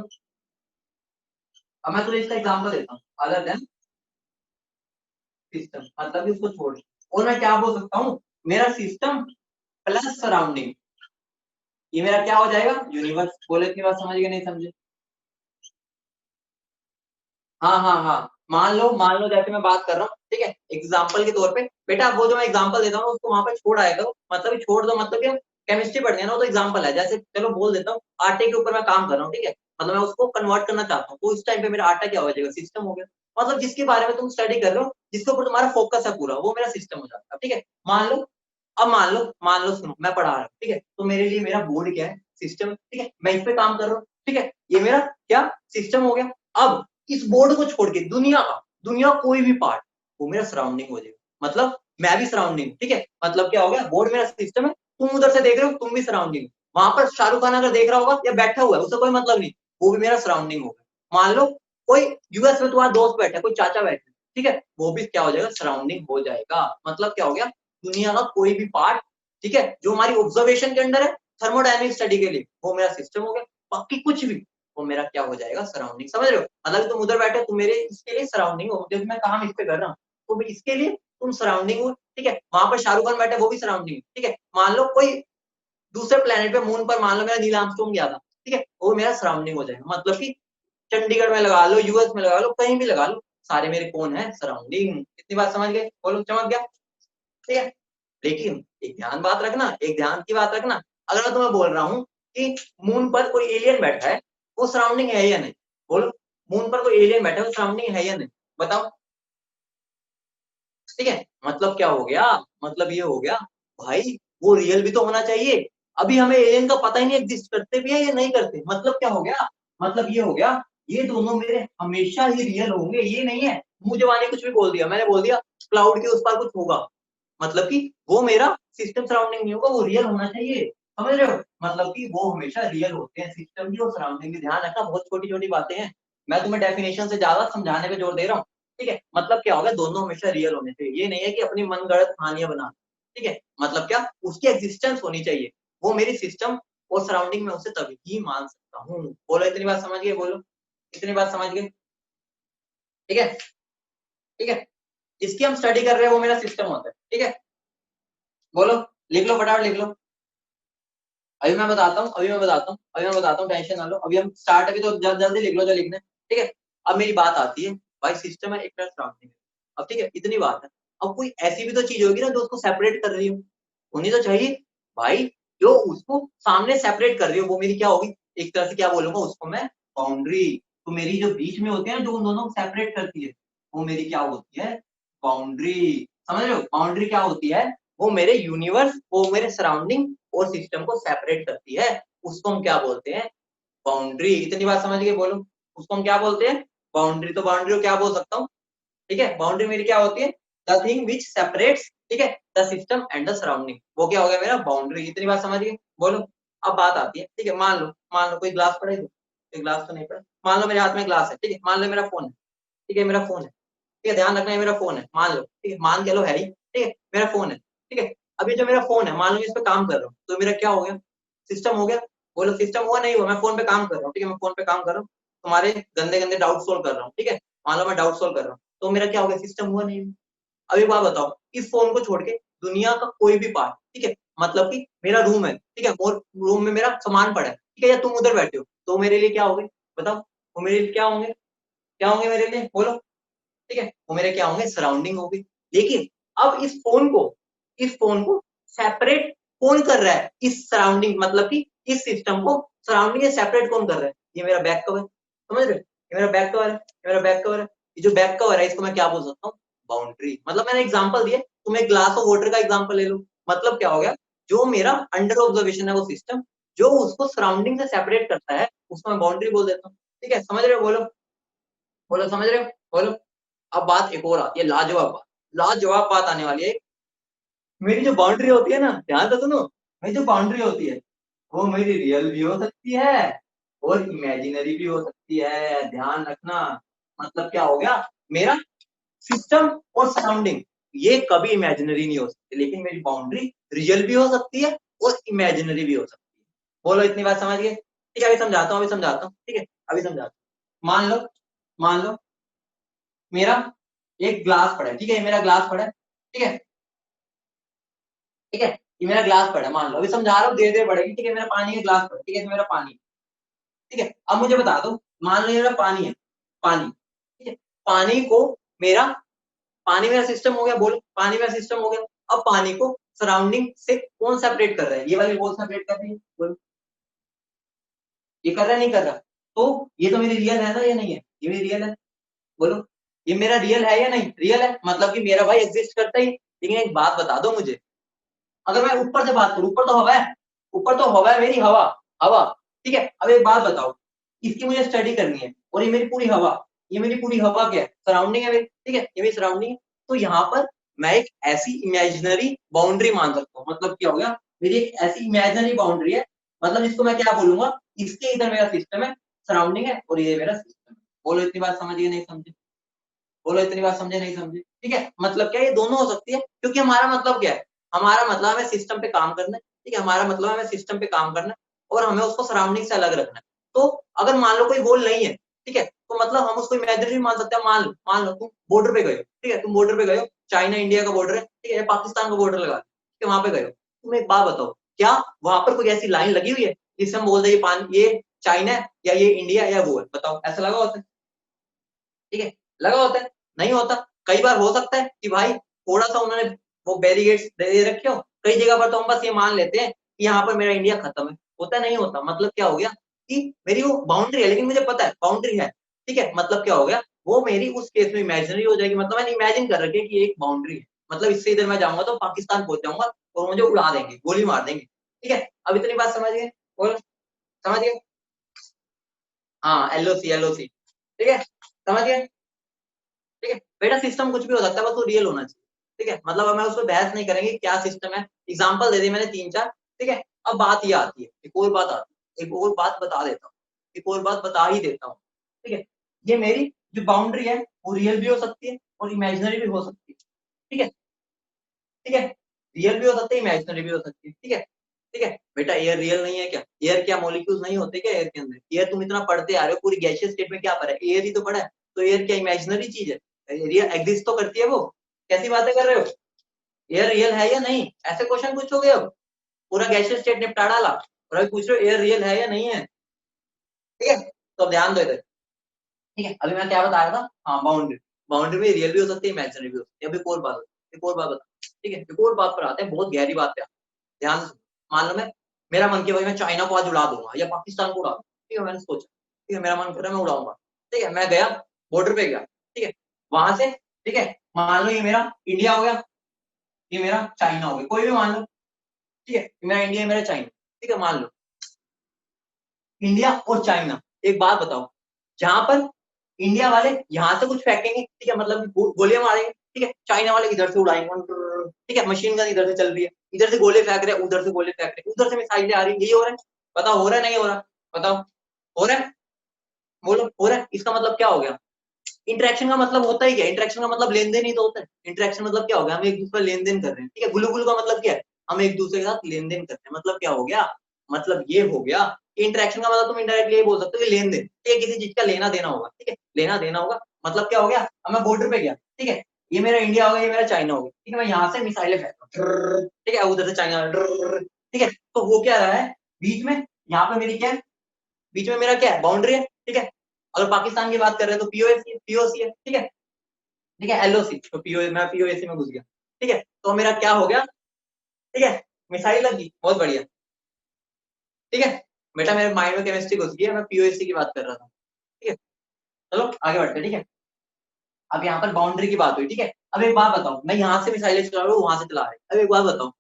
अब मैं तुझे इसका एग्जांपल देता हूँ, अदर देन सिस्टम, मतलब इसको छोड़, और मैं क्या बोल सकता हूँ, मेरा सिस्टम प्लस सराउंडिंग, ये मेरा क्या हो जाएगा, यूनिवर्स। बोले इतनी बात समझ गए, नहीं समझे। हाँ, मान लो जैसे मैं बात कर रहा हूँ, ठीक है, एग्जाम्पल के तौर पे बेटा, वो जो मैं एग्जाम्पल देता हूँ उसको वहां पे छोड़ आएगा, मतलब छोड़ दो, मतलब कि केमिस्ट्री पढ़नी है ना, तो एग्जाम्पल है, जैसे चलो बोल देता हूँ, आटे के ऊपर मैं काम कर रहा हूँ, ठीक है, मतलब मैं उसको कन्वर्ट करना चाहता हूँ, तो उस टाइम पे मेरा आटा क्या हो जाएगा, सिस्टम हो गया, मतलब जिसके बारे में तुम स्टडी कर रहे हो, जिसके ऊपर तुम्हारा फोकस है पूरा, वो मेरा सिस्टम हो जाता है, ठीक है। मान लो, अब मान लो सुनो, मैं पढ़ा रहा हूँ, ठीक है, तो मेरे लिए मेरा बोर्ड क्या है, सिस्टम, ठीक है, मैं इस पे काम कर रहा हूँ, ठीक है, ये मेरा क्या सिस्टम हो गया। अब इस बोर्ड को छोड़ के दुनिया कोई भी पार्ट, वो मेरा सराउंडिंग हो जाएगा, मतलब मैं भी सराउंडिंग, ठीक है, मतलब क्या हो गया, बोर्ड मेरा सिस्टम है, तुम उधर से देख रहे हो, तुम भी सराउंडिंग, वहां पर शाहरुख खान अगर देख रहा होगा या बैठा हुआ है, उससे कोई मतलब नहीं, वो भी मेरा सराउंडिंग होगा। मान लो कोई यूएस में तुम्हारा दोस्त बैठा है, कोई चाचा बैठे, ठीक है, वो भी क्या हो जाएगा, सराउंडिंग हो जाएगा, मतलब क्या हो गया, दुनिया का कोई भी पार्ट, ठीक है, जो हमारी ऑब्जर्वेशन के अंदर है, थर्मोडायनेमिक स्टडी के लिए, वो मेरा सिस्टम हो गया, बाकी कुछ भी वो मेरा क्या हो जाएगा, सराउंडिंग, समझ रहे हो, मतलब तुम उधर बैठे, तुम मेरे इसके लिए सराउंडिंग हो, जब मैं काम इस पे कर रहा हूँ, तो इसके लिए तुम सराउंडिंग हो, ठीक है, वहां पर शाहरुख खान बैठे, वो भी सराउंडिंग, ठीक है। मान लो कोई दूसरे प्लेनेट पे, मून पर, मान लो मेरा नील आर्मस्ट्रांग गया था, ठीक है, वो मेरा सराउंडिंग हो जाएगा, मतलब कि चंडीगढ़ में लगा लो, यूएस में लगा लो, कहीं भी लगा लो, सारे मेरे कौन है, सराउंडिंग। इतनी बात समझ गए, बोलो चमक गया, ठीक है। लेकिन एक ध्यान की बात रखना, अगर मैं तुम्हें बोल रहा हूँ कि मून पर कोई एलियन बैठा है, वो सराउंडिंग है या नहीं, बोलो, मून पर कोई एलियन बैठा है, वो सराउंडिंग है या नहीं, बताओ, ठीक है, मतलब क्या हो गया, मतलब ये हो गया, भाई वो रियल भी तो होना चाहिए, अभी हमें एलियन का पता ही नहीं एग्जिस्ट करते भी है या नहीं करते, मतलब क्या हो गया, मतलब ये हो गया, ये दोनों मेरे हमेशा ही रियल होंगे, ये नहीं है मुंह जबानी कुछ भी बोल दिया, मैंने बोल दिया क्लाउड के उस पार कुछ होगा, मतलब कि वो मेरा सिस्टम सराउंडिंग नहीं होगा, वो रियल होना चाहिए, समझ रहे हो, मतलब कि वो हमेशा रियल होते हैं, सिस्टम भी और सराउंडिंग भी, ध्यान रखना, बहुत छोटी छोटी बातें हैं, मैं तुम्हें डेफिनेशन से ज्यादा समझाने पे जोर दे रहा हूँ, ठीक है, मतलब क्या होगा, दोनों हमेशा रियल होने चाहिए, ये नहीं है कि अपनी मनगढ़ंत कहानियां बना, ठीक है, मतलब क्या, उसकी एग्जिस्टेंस होनी चाहिए, वो मेरी सिस्टम और सराउंडिंग में उसे तभी ही मान सकता हूँ। बोलो इतनी बात समझ गए, बोलो इतनी बात समझ गए, ठीक है, ठीक है, जिसकी हम स्टडी कर रहे हैं वो मेरा सिस्टम होता है, ठीक है, बोलो, लिख लो फटाफट लिख लो, अभी मैं बताता हूँ, टेंशन ना लो, अभी हम स्टार्ट, अभी तो जल्दी लिख लो जो लिखना है, ठीक है। अब मेरी बात आती है, भाई सिस्टम है एक तरह सराउंडिंग है, अब ठीक है, इतनी बात है, अब कोई ऐसी भी तो चीज होगी ना जो उसको सेपरेट कर रही हो, होनी तो चाहिए, भाई जो उसको सामने सेपरेट कर रही हो, वो मेरी क्या होगी, एक तरह से क्या बोलूंगा उसको मैं, बाउंड्री, तो मेरी जो बीच में होती है ना, जो उन दोनों को सेपरेट करती है, वो मेरी क्या होती है, बाउंड्री, समझ रहे हो, बाउंड्री क्या होती है, वो मेरे यूनिवर्स, वो मेरे सराउंडिंग और सिस्टम को सेपरेट करती है, उसको हम क्या बोलते हैं, बाउंड्री। इतनी बात समझ गए, बोलो उसको हम क्या बोलते हैं, बाउंड्री। तो बाउंड्री को क्या बोल सकता हूँ, ठीक है, बाउंड्री मेरी क्या होती है, द थिंग विच सेपरेट्स, ठीक है, the system and the surrounding, वो क्या हो गया मेरा, बाउंड्री। इतनी बात समझ गए, बोलो। अब बात आती है, ठीक है, मान लो कोई ग्लास पड़ा है, कोई ग्लास तो नहीं पड़ा, मान लो मेरे हाथ में ग्लास है, ठीक है, मान लो मेरा फोन है, ठीक है, मेरा फोन है, ठीक है, ध्यान रखना, ये मेरा फोन है, मान लो, ठीक है, मान के लो है ही, ठीक है, मेरा फोन है, ठीक है, अभी जो मेरा फोन है, मान लो मैं इस पे काम कर रहा हूँ, तो मेरा क्या हो गया, सिस्टम हो गया, बोलो सिस्टम हुआ नहीं हुआ, मैं फोन पे काम कर रहा हूँ, ठीक है, मैं फोन पे काम कर रहा हूँ, तुम्हारे गंदे गंदे डाउट सोल्व कर रहा हूँ, ठीक है, मान लो मैं डाउट सोल्व कर रहा हूँ, तो मेरा क्या हो गया, सिस्टम हुआ नहीं हुआ। अब एक बात बताओ, इस फोन को छोड़ के दुनिया का कोई भी पार्ट, ठीक है, मतलब कि मेरा रूम है, ठीक है, और रूम में मेरा सामान पड़ा है, ठीक है, या तुम उधर बैठे हो, तो मेरे लिए क्या होगे, बताओ, वो मेरे लिए क्या होंगे, क्या होंगे मेरे लिए, बोलो, ठीक है, वो मेरे क्या होंगे, सराउंडिंग होगी। लेकिन अब इस फोन को सेपरेट कौन कर रहा है, इस सराउंडिंग मतलब कि इस सिस्टम को सराउंडिंग से सेपरेट कौन कर रहा है, ये मेरा बैक कवर, समझ रहे हो, ये मेरा बैक कवर है, ये मेरा बैक कवर है। ये जो बैक कवर है इसको मैं क्या बोल सकता हूँ, बाउंड्री। मतलब मैंने एग्जांपल दिया, तुम एक ग्लास ऑफ वाटर का एग्जांपल ले लो, मतलब क्या हो गया, जो मेरा अंडर ऑब्जर्वेशन है वो सिस्टम, जो उसको सराउंडिंग से सेपरेट करता है उसको मैं बाउंड्री बोल देता हूँ। ठीक है, समझ रहे हो, बोलो बोलो, समझ रहे हो, बोलो। अब बात एक और आती है, लाजवाब बात, लाजवाब बात आने वाली है। मेरी जो बाउंड्री होती है ना, ध्यान से सुनो, मेरी जो बाउंड्री होती है वो मेरी रियल भी हो सकती है और इमेजिनरी भी हो सकती है, ध्यान रखना। मतलब क्या हो गया, मेरा सिस्टम और सराउंडिंग ये कभी इमेजिनरी नहीं हो सकती, लेकिन मेरी बाउंड्री रियल भी हो सकती है और इमेजिनरी भी हो सकती है। बोलो, इतनी बात समझ गए? ठीक है, अभी समझाता हूँ, अभी समझाता हूँ, ठीक है, अभी समझाता हूँ। मान लो मेरा एक ग्लास पड़ा है, ठीक है, ये मेरा ग्लास पड़ा है, ठीक है, ठीक है, ये मेरा ग्लास पड़ा है, मान लो, अभी समझा रहा हूँ, धीरे धीरे बढ़ेगी। ठीक है, मेरा पानी का ग्लास पड़ा है, ठीक है, मेरा पानी, ठीक है, अब मुझे बता दो, मान लो ये मेरा पानी है, पानी, ठीक है, पानी को मेरा पानी मेरा सिस्टम हो गया, बोलो, पानी मेरा सिस्टम हो गया। अब पानी को सराउंडिंग से कौन सेपरेट कर रहा है, ये वाली वॉल सेपरेट कर रही है, बोलो, ये कर रहा है नहीं कर रहा? तो ये तो मेरी रियल है ना, ये नहीं है, ये मेरी रियल है, बोलो, ये मेरा रियल है या नहीं, रियल है, मतलब कि मेरा भाई एग्जिस्ट करता ही। लेकिन एक बात बता दो मुझे, अगर मैं ऊपर से बात करूं, ऊपर तो हवा है, ऊपर तो हवा है, मेरी हवा, हवा, ठीक है, अब एक बात बताओ, इसकी मुझे स्टडी करनी है, और ये मेरी पूरी हवा, ये मेरी पूरी हवा क्या है, सराउंडिंग है मेरी, ठीक है, ये मेरी सराउंडिंग है। तो यहाँ पर मैं एक ऐसी इमेजिनरी बाउंड्री मान सकता हूँ, मतलब क्या हो गया, मेरी एक ऐसी इमेजिनरी बाउंड्री है, मतलब इसको मैं क्या बोलूंगा, इसके इधर मेरा सिस्टम है, सराउंडिंग है, और ये मेरा सिस्टम है। बोलो, इतनी बात समझिए नहीं समझे, बोलो, इतनी बात समझे नहीं समझे? ठीक है, मतलब क्या, ये दोनों हो सकती है, क्योंकि हमारा मतलब क्या है, हमारा मतलब है सिस्टम पे काम करना है, ठीक है, हमारा मतलब है सिस्टम पे काम करना है, और हमें उसको सराउंडिंग से अलग रखना है। तो अगर मान लो कोई गोल नहीं है, ठीक है, तो मतलब हम उसको इमेजिनरी मान सकते हैं। मान लो तुम बॉर्डर पे गए हो, ठीक है, तुम बॉर्डर पे गए हो, चाइना इंडिया का बॉर्डर है, ठीक है, पाकिस्तान का बॉर्डर लगा, ठीक है, वहां पे गए हो, तुम एक बात बताओ, क्या वहां पर कोई ऐसी लाइन लगी हुई है जिससे हम बोल दे ये पानी, ये चाइना है, या ये इंडिया या वो है, बताओ, ऐसा लगा होता है? ठीक है, लगा होता है? नहीं होता। कई बार हो सकता है कि भाई थोड़ा सा उन्होंने वो बैरिगेट्स दे रखे हो, कई जगह पर तो हम बस ये मान लेते हैं कि यहाँ पर मेरा इंडिया खत्म है, होता नहीं होता। मतलब क्या हो गया कि मेरी वो बाउंड्री है, लेकिन मुझे पता है बाउंड्री है, ठीक है, मतलब क्या हो गया, वो मेरी उस केस में इमेजिनरी हो जाएगी, मतलब मैंने इमेजिन कर रखे कि एक बाउंड्री है, मतलब इससे इधर मैं जाऊंगा तो पाकिस्तान पहुंच जाऊंगा और मुझे उड़ा देंगे, गोली मार देंगे। ठीक है, अब इतनी बात समझ गए, और समझ गए? हाँ, एलओसी, एलओसी, ठीक है, समझ गए? ठीक है बेटा, सिस्टम कुछ भी हो सकता है, बस वो रियल होना चाहिए। ठीक है, मतलब अब मैं उस पर बहस नहीं करेंगे क्या सिस्टम है, एग्जांपल दे दी मैंने तीन चार। ठीक है, अब बात ये आती है, एक और बात आती है, एक और बात बता देता हूँ, एक और बात बता ही देता हूँ। ठीक है, ये मेरी जो बाउंड्री है वो रियल भी हो सकती है और इमेजिनरी भी हो सकती है। ठीक है, ठीक है, रियल भी हो सकती है, इमेजिनरी भी हो सकती है। ठीक है, ठीक है बेटा, एयर रियल नहीं है क्या? एयर क्या मॉलिक्यूल्स नहीं होते क्या एयर के अंदर? एयर तुम इतना पढ़ते आ रहे हो, पूरी गैसियस स्टेट में क्या पढ़ा है, एयर ही तो पढ़ा है। तो एयर क्या इमेजिनरी चीज है? एयर एग्जिस्ट तो करती है वो। कैसी बातें कर रहे हो? एयर रियल है या नहीं, ऐसे क्वेश्चन पूछोगे? अब पूरा गैसियस स्टेट निपटा डाला और अभी पूछ रहे हो एयर रियल है या नहीं है? ठीक है, तो अब ध्यान दो इधर। ठीक है, अभी मैं क्या बता रहा था, हाँ, बाउंड्री, बाउंड्री में रियल भी हो सकती है, इमेजिनरी भी हो सकती है। अब एक और बात, एक और बात बता, ठीक है, एक और बात पर आते हैं, बहुत गहरी बात है, ध्यान से सुनो। मान लो मेरा मन किया भाई मैं चाइना को आज उड़ा दूंगा या पाकिस्तान को उड़ा दूंगा, ठीक है, मैंने सोचा, ठीक है, मेरा मन कर रहा है मैं उड़ाऊंगा। ठीक है, मैं गया, बॉर्डर पे गया, ठीक है, वहां से, ठीक है, मान लो ये मेरा इंडिया हो गया, ये मेरा चाइना हो गया, कोई भी मान लो, ठीक है, ये मेरा इंडिया, मेरा चाइना, ठीक है, मान लो इंडिया और चाइना। एक बात बताओ, जहां पर इंडिया वाले यहाँ से कुछ फेंकेंगे, ठीक है, मतलब गोलियां मारेंगे, ठीक है, चाइना वाले इधर से उड़ाएंगे, ठीक है, मशीन गन इधर से चल रही है, इधर से गोले फेंक रहे हैं, उधर से गोले फेंक रहे हैं, उधर से मिसाइलें आ रही है, यही हो रहा है? बताओ, हो रहा है नहीं हो रहा? बताओ, हो रहा है? बोलो, हो रहा है? इसका मतलब क्या हो गया? इंटरेक्शन का मतलब होता ही क्या? इंटरेक्शन का मतलब लेन देन ही तो होता है। इंटरेक्शन मतलब क्या हो गया? हम एक दूसरे लेन देन कर रहे हैं, ठीक है। गुलू गुलू का मतलब क्या है? हम एक दूसरे के साथ लेन देन कर रहे हैं, मतलब क्या हो गया? मतलब ये हो गया कि इंटरेक्शन का मतलब तुम इनडायरेक्टली ये बोल सकते हो कि लेन देन, ठीक है, किसी चीज का लेना देना होगा, ठीक है, लेना देना होगा। मतलब क्या हो गया? अब मैं बॉर्डर पे गया, ठीक है, ये मेरा इंडिया होगा, ये मेरा चाइना होगा, ठीक है, मैं यहाँ से मिसाइलें फेंक रहा हूँ, ठीक है, उधर से चाइना, ठीक है, तो वो क्या रहा है बीच में? यहाँ पे मेरी क्या है? बीच में मेरा क्या है? बाउंड्री है, ठीक है। अगर पाकिस्तान की बात कर रहे हैं तो पीओसी है, ठीक है, ठीक है, LOC तो मैं POAC में घुस गया। ठीक है, तो मेरा क्या हो गया, ठीक है, मिसाइल लग गई, बहुत बढ़िया। ठीक है बेटा, मेरे माइंड में केमिस्ट्री घुस गई है, मैं POAC की बात कर रहा था। ठीक है, चलो आगे बढ़ते हैं। ठीक है, अब यहाँ पर बाउंड्री की बात हुई। ठीक है, अब एक बात बताओ, मैं यहाँ से मिसाइलें चला रहा हूँ, वहां से चला रहे, अब एक बात बताओ,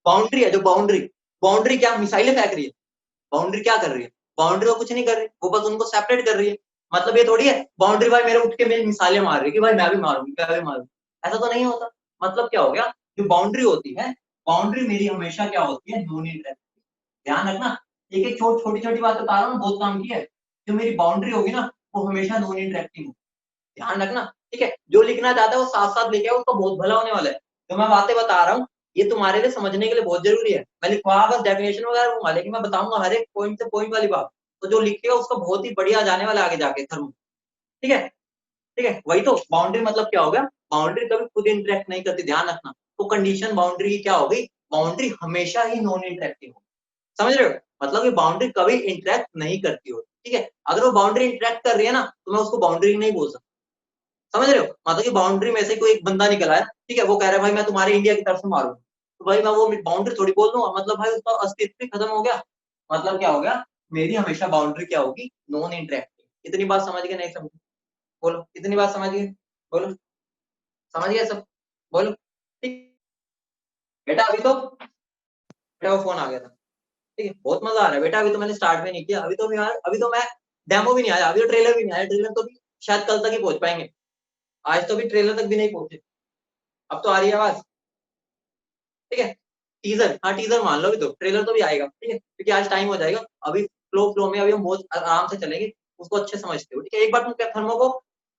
बाउंड्री है जो बाउंड्री, बाउंड्री क्या मिसाइलें फेंक रही है, बाउंड्री क्या कर रही है, बाउंड्री को कुछ नहीं कर रही, वो बस उनको सेपरेट कर रही है। मतलब ये थोड़ी है बाउंड्री भाई मेरे उठ के मेरी मिसाइलें मार रही है कि भाई मैं भी मारूंगी, मैं भी मारूंगी, ऐसा तो नहीं होता। मतलब क्या हो गया, जो बाउंड्री होती है, बाउंड्री मेरी हमेशा क्या होती है, नॉन इंटरेक्टिव। ध्यान रखना, एक एक छोटी छोटी बात बता रहा हूँ, बहुत काम की है। जो मेरी बाउंड्री होगी ना, वो हमेशा नॉन इंटरेक्टिव होगी। ध्यान रखना, ठीक है, जो लिखना चाहता है वो साथ साथ लिखे, उसको बहुत भला होने वाला है। तो मैं बातें बता रहा हूँ, ये तुम्हारे लिए समझने के लिए बहुत जरूरी है। मैं लिखवा बस डेफिनेशन वगैरह दूंगा, लेकिन मैं बताऊंगा हर एक पॉइंट से पॉइंट वाली बात। तो जो लिखेगा उसका बहुत ही बढ़िया जाने वाला आगे जाके थर्मो। ठीक है, ठीक है, वही तो बाउंड्री मतलब क्या हो गया, बाउंड्री कभी खुद इंटरेक्ट नहीं करती, ध्यान रखना। तो कंडीशन बाउंड्री की क्या हो गई, बाउंड्री हमेशा ही नॉन इंटरेक्टिव हो। समझ रहे हो, मतलब ये बाउंड्री कभी इंटरेक्ट नहीं करती हो। ठीक है, अगर वो बाउंड्री इंटरेक्ट कर रही है ना, तो मैं उसको बाउंड्री नहीं बोल सकता। समझ रहे हो, मतलब कि बाउंड्री में से कोई एक बंदा निकल आया, ठीक है, वो कह रहा है भाई मैं तुम्हारे इंडिया की तरफ से मारूंगा, तो भाई मैं वो बाउंड्री थोड़ी बोल दूंगा, मतलब भाई उसका अस्तित्व ही खत्म हो गया। मतलब क्या हो गया, मेरी हमेशा बाउंड्री क्या होगी, नॉन इंटरेक्टिव। इतनी बात समझ गए, नहीं समझ, बोलो इतनी बात समझ गए, बोलो समझ गया सब, बोलो। ठीक बेटा, अभी तो बेटा वो फोन आ गया था। ठीक है, बहुत मजा आ रहा है बेटा, अभी तो मैंने स्टार्ट भी नहीं किया, अभी तो यार, अभी तो मैं डेमो भी नहीं आया, अभी तो ट्रेलर भी नहीं आया, ट्रेलर तो भी शायद कल तक ही पहुंच पाएंगे, आज तो भी ट्रेलर तक भी नहीं पहुंचे। अब तो आ रही है आवाज, ठीक है, टीजर, हाँ टीजर मान लो, अभी तो ट्रेलर तो भी आएगा। ठीक है, क्योंकि आज टाइम हो जाएगा, अभी फ्लो फ्लो में अभी हम बहुत आराम से चलेंगे, उसको अच्छे समझते हो। ठीक है, एक बार तुम क्या थर्मो को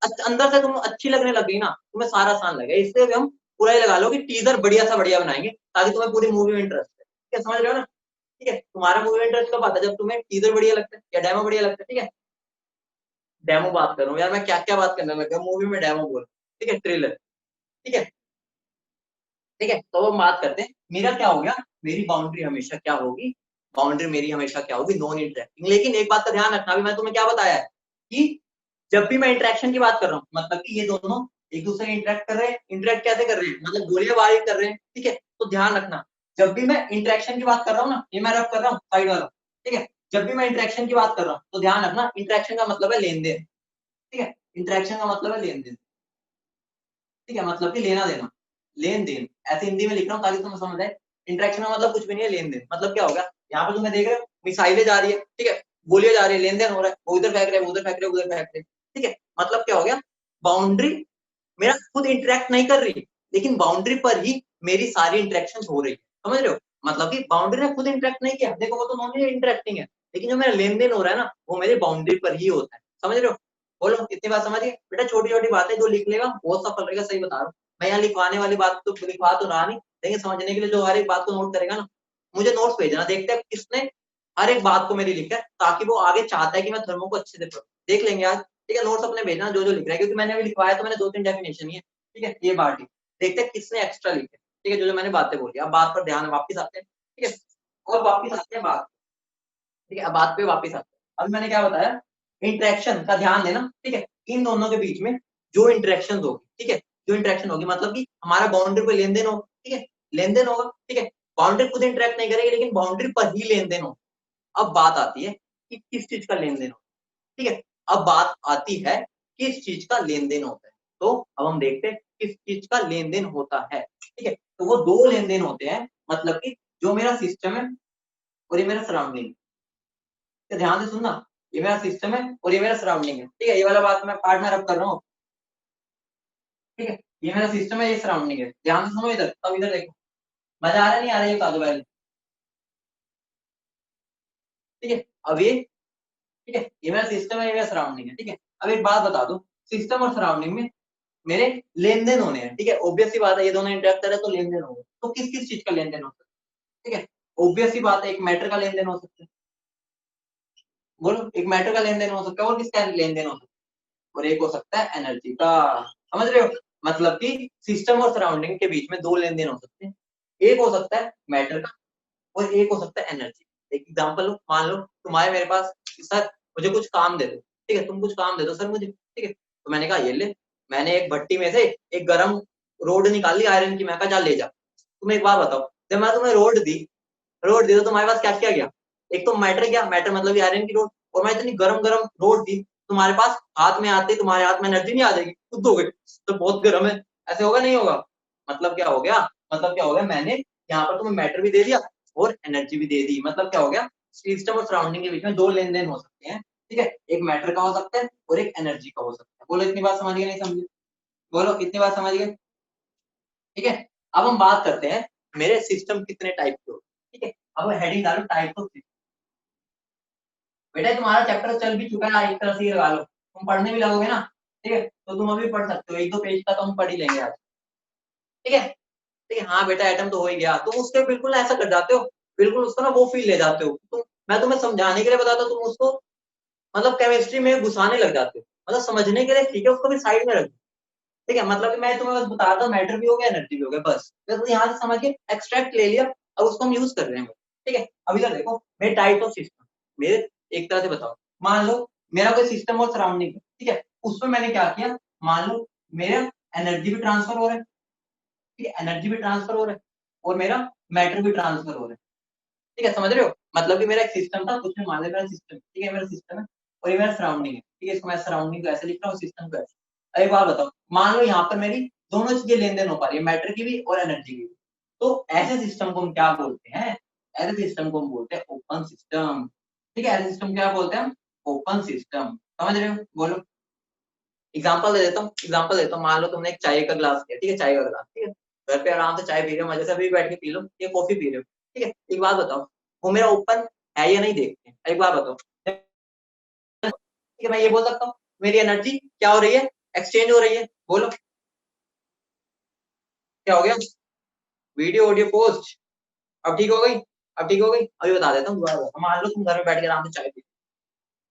अंदर से तुम अच्छी लगने लग गई ना, तुम्हें सारा आसान लगे, इसलिए भी हम पूरा ही लगा लो कि टीजर बढ़िया सा बढ़िया बनाएंगे, ताकि तुम्हें पूरी मूवी में इंटरेस्ट है। ठीक है, समझ रहे हो ना। ठीक है, तुम्हारा मूवी में इंटरेस्ट कब आता है, जब तुम्हें टीजर बढ़िया लगता है या डेमो बढ़िया लगता है। ठीक है, डेमो बात कर रहा हूँ यार, मैं क्या क्या बात करने लगा, मूवी में डेमो बोल, ठीक है, ट्रेलर। ठीक है, ठीक है, तो हम बात करते हैं, मेरा क्या हो गया, मेरी बाउंड्री हमेशा क्या होगी, बाउंड्री मेरी हमेशा क्या होगी, नॉन इंटरेक्टिंग। लेकिन एक बात का ध्यान रखना, अभी मैं तुम्हें क्या बताया है कि जब भी मैं इंटरेक्शन की बात कर रहा हूँ, मतलब कि ये दोनों एक दूसरे इंटरेक्ट कर रहे हैं, इंटरेक्ट कैसे कर रहे हैं, मतलब गोलियां बारी कर रहे हैं। ठीक है, तो ध्यान रखना, जब भी मैं इंटरेक्शन की बात कर रहा हूँ ना, ये मैं रब कर रहा हूँ साइड वाला। ठीक है, जब भी मैं इंटरेक्शन की बात कर रहा हूँ, तो ध्यान रखना, इंटरेक्शन का मतलब है लेन देन। ठीक है, इंटरेक्शन का मतलब है लेन देन। ठीक है, मतलब कि लेना देना, लेन देन, ऐसे हिंदी में लिख रहा हूँ ताकि तुम्हें समझ आए। इंटरेक्शन का मतलब कुछ भी नहीं है, लेन देन। मतलब क्या होगा, यहाँ पर तुम्हें देख रहे हो मिसाइलें जा रही है, ठीक है, गोलियां जा रही है, लेन देन हो रहा है, वो उधर फेंक रहे हैं, उधर फेंक रहे हैं, उधर फेंक रहे हैं। ठीक है, मतलब क्या हो गया, बाउंड्री मेरा खुद इंटरेक्ट नहीं कर रही, लेकिन बाउंड्री पर ही मेरी सारी इंटरेक्शन हो रही है। समझ रहे हो, मतलब कि बाउंड्री ने खुद इंटरेक्ट नहीं किया, देखो वो तो नॉन इंटरेक्टिंग है, लेकिन जो मेरा लेन देन हो रहा है ना, वो मेरी बाउंड्री पर ही होता है। समझ रहे हो, बोलो कितनी बात समझिए बेटा, छोटी छोटी बातें जो लिख लेगा बहुत सफल रहेगा, सही बता रहा हूँ। मैं यहाँ लिखवाने वाली बात तो लिखवा तो रहा नहीं, लेकिन समझने के लिए जो हर एक बात को नोट करेगा ना, मुझे नोट्स भेजना, देखते हैं किसने हर एक बात को मेरी लिखा है, ताकि वो आगे चाहता है कि मैं थर्मो को अच्छे से पढ़ूं। देख लेंगे आज। ठीक है, नोट्स अपने भेजना जो जो लिख रहा है, क्योंकि मैंने अभी लिखवाया तो मैंने 2-3 डेफिनेशन ही है। ठीक है, ये बात ही देखते हैं किसने एक्स्ट्रा लिखे। ठीक है, जो जो मैंने बातें बोली, अब बात पर ध्यान वापिस आते हैं। ठीक है, और वापिस आते हैं बात, ठीक है, अब बात पे वापिस आते हैं। अब मैंने क्या बताया, इंटरेक्शन का ध्यान देना। ठीक है, इन दोनों के बीच में जो इंटरेक्शन होगी, ठीक है, जो इंटरेक्शन होगी, मतलब कि हमारा बाउंड्री पे लेन देन होगा। ठीक है, लेन देन होगा। ठीक है, बाउंड्री खुद इंटरेक्ट नहीं करेगी, लेकिन बाउंड्री पर ही लेन देन होगा। अब बात आती है कि किस चीज का लेन देन होगा। ठीक है, अब बात आती है किस चीज का लेन देन होता है। तो अब हम देखते हैं किस चीज का लेन देन होता है। ठीक है, तो वो दो लेन देन होते हैं, मतलब कि जो मेरा सिस्टम है और ये मेरा सराउंडिंग। तो ध्यान से सुनना, ये मेरा सिस्टम है और ये मेरा सराउंडिंग है। ठीक है, ये वाला बात मैं पार्ट में रब कर रहा हूँ। ठीक है, ये मेरा सिस्टम है, ये सराउंडिंग है, ध्यान से सुनो इधर, तब इधर देखो, मजा आ रहा है नहीं आ रहा है, ये बता दो पहले। ठीक है, अब ये, ठीक है, ये मेरा सिस्टम है, ये मेरा सराउंडिंग है। ठीक है, अब एक बात बता दो, सिस्टम और सराउंडिंग में मेरे लेन देन होने हैं। ठीक है, ऑब्वियस सी बात है, ये दोनों इंटरेक्ट कर रहे हैं तो लेन देन होगा। तो किस किस चीज का लेन देन हो सकता है। ठीक है, ऑब्वियस सी बात है, एक मैटर का लेन देन हो सकता है, बोलो एक मैटर का लेन देन हो सकता है, और किसका लेन देन हो सकता है, और एक हो सकता है एनर्जी का। समझ रहे हो, मतलब कि सिस्टम और सराउंडिंग के बीच में दो लेन देन हो सकते हैं, एक हो सकता है मैटर का और एक हो सकता है एनर्जी। एक एग्जांपल लो, मान लो तुम्हारे मेरे पास, सर मुझे कुछ काम दे दो। ठीक है, तुम कुछ काम दे दो सर मुझे। ठीक है, तो मैंने कहा ये ले, मैंने एक भट्टी में से एक गरम रोड निकाल ली आयरन की, मैं कहा ले जा। तुम एक बात बताओ, जब मैं तुम्हें रोड दी तो तुम्हारे पास क्या क्या गया? एक तो मैटर गया, मैटर मतलब आयरन की रोड, और मैं इतनी गरम गरम रोड दी तुम्हारे पास, हाथ में आते तुम्हारे हाथ में एनर्जी नहीं आ जाएगी, खुद हो गई तो बहुत गर्म है, ऐसे होगा नहीं होगा? मतलब क्या हो गया? मतलब क्या हो गया, मैंने यहाँ पर तुम्हें मैटर भी दे दिया और एनर्जी भी दे दी। मतलब क्या हो गया, सिस्टम और सराउंडिंग के बीच में दो लेन देन हो सकते हैं, ठीक है? एक मैटर का हो सकता है और एक एनर्जी का हो सकता है। बोलो इतनी बात समझ गए नहीं समझे? बोलो कितनी बात समझ गए? ठीक है, अब हम बात करते हैं मेरे सिस्टम कितने टाइप के होते हैं, ठीक है? अब हेडिंग डालो टाइप ऑफ सिस्टम। बेटा तुम्हारा चैप्टर चल भी चुका है, एक तरह से ये लगा लो, तुम पढ़ने भी लगोगे ना, ठीक है? तो तुम अभी पढ़ सकते हो, एक दो पेज का तो हम पढ़ ही लेंगे आज, ठीक है? ठीक है, हाँ बेटा एटम तो हो ही गया, तुम उसके बिल्कुल ऐसा कर जाते हो, बिल्कुल उसको ना वो फील ले जाते हो तुम। मैं तुम्हें समझाने के लिए बताता हूँ, तुम उसको मतलब केमिस्ट्री में घुसाने लग जाते हो, मतलब समझने के लिए ठीक है, उसको भी साइड में रख दो, ठीक है? मतलब कि मैं तुम्हें बस बता रहा हूँ, मैटर भी हो गया एनर्जी भी हो गया, बस तो यहाँ से समझ के एक्सट्रैक्ट ले लिया, अब उसको हम यूज कर रहे हैं, ठीक है? अब इधर देखो मेरे टाइप ऑफ सिस्टम, मेरे एक तरह से बताओ, मान लो मेरा कोई सिस्टम और सराउंडिंग है, ठीक है? उसमें मैंने क्या किया, मान लो मेरा एनर्जी भी ट्रांसफर हो रहा है, ठीक है? एनर्जी भी ट्रांसफर हो रहा है और मेरा मैटर भी ट्रांसफर हो रहा है, ठीक है? समझ रहे हो? मतलब कि मेरा एक सिस्टम था, कुछ में मान लिया मेरा सिस्टम, ठीक है? मेरा सिस्टम है और ये मेरा सराउंडिंग है, ठीक है? इसको मैं सराउंडिंग को ऐसे लिख रहा हूँ, सिस्टम को ऐसे। अब एक बात बताओ, मान लो यहाँ पर मेरी दोनों चीजें लेन देन हो पा रही है, मैटर की भी और एनर्जी की भी, तो ऐसे सिस्टम को हम क्या बोलते हैं? ऐसे सिस्टम को हम बोलते हैं ओपन सिस्टम, ठीक है? ऐसे सिस्टम क्या बोलते हैं हम? Open system. समझ रहे हो? बोलो एग्जाम्पल दे देता हूँ, एग्जाम्पल देता हूँ। मान लो तुमने एक चाय का ग्लास लिया, ठीक है? चाय का ग्लास, ठीक है? घर पे आराम से चाय पी रहे हो, मजे से अभी बैठ के पी लो, ये कॉफी पी रहे हो, ठीक है? एक बात बताओ, वो मेरा ओपन है या नहीं, देखते हैं। एक बात बताओ, ठीक है? मैं ये बोल सकता हूँ मेरी एनर्जी क्या हो रही है, एक्सचेंज हो रही है। बोलो क्या हो गया, वीडियो ऑडियो पोस्ट, अब ठीक हो गई? अब ठीक हो गई? अभी बता देता हूँ दोबारा। मान लो तुम घर में बैठ के आराम से चाय पी,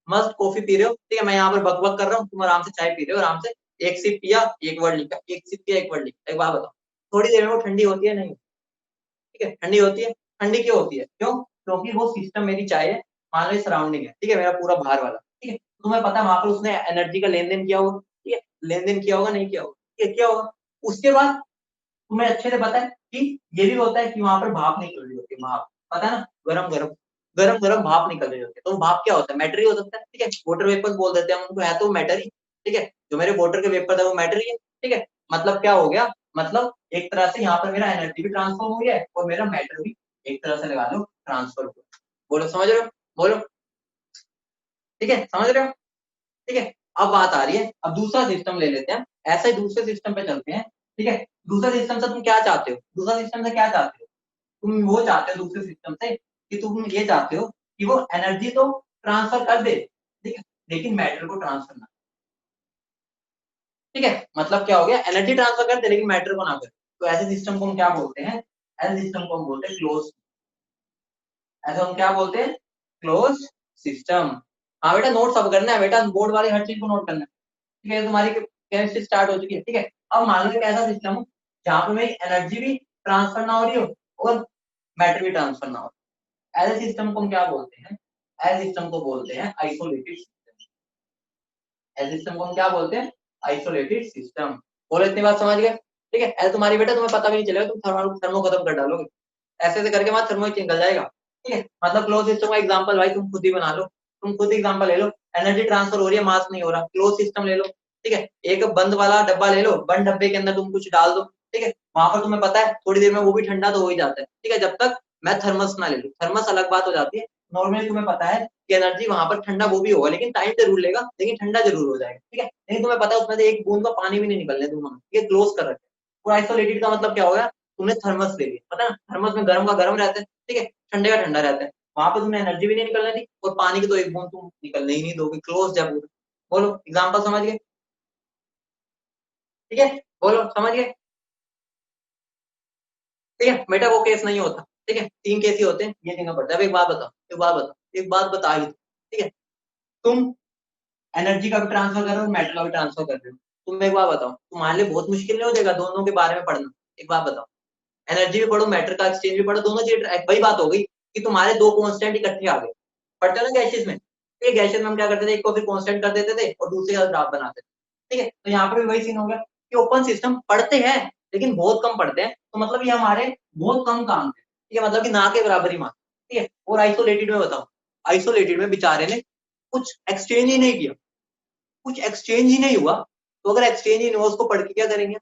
मस्त कॉफी पी रहे हो, ठीक है? मैं यहाँ पर बक बक कर रहा हूँ, तुम आराम से चाय पी रहे हो, आराम से एक सिप पिया, एक वर्ड लिखा, एक सिप पिया, एक वर्ड लिखा। एक बात बताओ, थोड़ी देर में वो ठंडी होती है नहीं? ठीक है, ठंडी होती है। ठंडी क्यों होती है? क्यों? क्योंकि वो सिस्टम मेरी चाय है, मान लो सराउंडिंग है, ठीक है? मेरा पूरा बाहर वाला, ठीक है? तुम्हें पता है वहां पर उसने एनर्जी का लेन देन किया होगा, ठीक है? लेन देन किया होगा नहीं किया होगा, ठीक है? क्या होगा उसके बाद? तुम्हें अच्छे से पता है कि ये भी होता है कि वहां पर भाप निकल रही होती है, भाप, पता है ना? गरम गरम गरम गरम भाप निकल रही होती है, तो भाप क्या होता है? मैटर ही हो सकता है, ठीक है? वाटर वेपर बोल देते हैं हम उनको, है तो मैटर ही, ठीक है? जो मेरे वाटर के वेपर था वो मैटर ही है, ठीक है? मतलब क्या हो गया, मतलब एक तरह से यहाँ पर मेरा एनर्जी भी ट्रांसफॉर्म हुई है और मेरा मैटर भी एक तरह से लगा लो ट्रांसफर हुआ। बोलो समझ रहे हो? बोलो, ठीक है? समझ रहे हो? ठीक है, अब बात आ रही है, अब दूसरा सिस्टम ले लेते हैं, ऐसे ही दूसरे सिस्टम पे चलते हैं, ठीक है? दूसरा सिस्टम से तुम क्या चाहते हो? दूसरा सिस्टम से क्या चाहते हो? तुम वो चाहते हो दूसरे सिस्टम से कि तुम ये चाहते हो कि वो एनर्जी तो ट्रांसफर कर दे, ठीक है? लेकिन मैटर को ट्रांसफर ना, ठीक है? मतलब क्या हो गया, एनर्जी ट्रांसफर कर दे लेकिन मैटर को ना करे, तो ऐसे सिस्टम को हम क्या बोलते हैं? ऐसे सिस्टम को हम बोलते हैं क्लोज। ऐसे हम क्या बोलते हैं? Close system. हाँ बेटा नोट सब करना है बेटा, बोर्ड वाली हर चीज को नोट करना है, ठीक है? तुम्हारी केमिस्ट्री स्टार्ट हो चुकी है, ठीक है? अब मान लो एक ऐसा सिस्टम हो जहाँ पे मेरी एनर्जी भी ट्रांसफर ना हो रही हो और मैटर भी ट्रांसफर ना हो, ऐसे सिस्टम को हम क्या बोलते हैं? ऐसे सिस्टम को बोलते हैं आइसोलेटेड सिस्टम। ऐसे सिस्टम को हम क्या बोलते हैं? Isolated system. बोलो इतनी बात समझ गए? ठीक है, ऐसे तुम्हारी बेटा तुम्हें पता भी नहीं चलेगा, तुम थर्मो खत्म कर डालोगे, ऐसे ऐसे करके वहां थर्मो निकल जाएगा, ठीक है? मतलब क्लोज सिस्टम का एग्जांपल भाई तुम खुद ही बना लो, तुम खुद एग्जांपल ले लो। एनर्जी ट्रांसफर हो रही है, मास नहीं हो रहा, क्लोज सिस्टम ले लो, ठीक है? एक बंद वाला डब्बा ले लो, बंद डब्बे के अंदर तुम कुछ डाल दो, ठीक है? वहां पर तुम्हें पता है थोड़ी देर में वो भी ठंडा तो हो ही जाता है, ठीक है? जब तक मैं थर्मस ना ले लूं, थर्मस अलग बात हो जाती है। नॉर्मली तुम्हें पता है कि एनर्जी वहां पर ठंडा वो भी होगा, लेकिन टाइम जरूर लेगा, लेकिन ठंडा जरूर हो जाएगा, ठीक है? लेकिन तुम्हें पता है उसमें से एक बूंद का पानी भी नहीं निकलने दूंगा, ठीक है? क्लोज कर रखे। और आइसोलेटेड का मतलब क्या होगा, तुमने थर्मस ले लिया, पता है ना? थर्मस में गर्म का गर्म रहता है, ठीक है? ठंडे का ठंडा रहता है, वहां पे तुमने एनर्जी भी नहीं निकलने दी और पानी की तो एक बूंद तुम निकलने ही नहीं दोगे, क्लोज है पूरा। बोलो एग्जाम्पल समझ गए? ठीक है, बोलो समझ गए? ठीक है बेटा, वो केस नहीं होता, ठीक है? तीन केस ही होते हैं, ये देखना पड़ता है। अब एक बात बताओ, एक बात बताओ, एक बात बता ही दो, ठीक है? तुम एनर्जी का भी ट्रांसफर कर रहे हो, मैटर का भी ट्रांसफर कर रहे हो, तुम एक बात बताओ, तुम्हारे लिए बहुत मुश्किल नहीं हो जाएगा दोनों के बारे में पढ़ना? एक बात बताओ, एनर्जी भी पढ़ो, मैटर का एक्सचेंज भी पढ़ो, दोनों चीजें, वही बात हो गई कि तुम्हारे दो कांस्टेंट इकट्ठे आ गए। पढ़ते हो ना गैसेस में? ये गैसेस में हम क्या करते थे, एक को फिर कांस्टेंट कर देते थे और दूसरे का ग्राफ बनाते थे, ठीक है। तो यहाँ पर भी वही सीन हो गया कि ओपन सिस्टम पढ़ते हैं लेकिन बहुत कम पढ़ते हैं, तो मतलब ये हमारे बहुत कम काम है, ठीक है, मतलब कि ना के बराबर ही मान, ठीक है। और आइसोलेटेड में बताओ, आइसोलेटेड में बेचारे ने कुछ एक्सचेंज ही नहीं किया, कुछ एक्सचेंज ही नहीं हुआ, तो अगर एक्सचेंज ही नहीं हुआ उसको पढ़ के क्या करेंगे?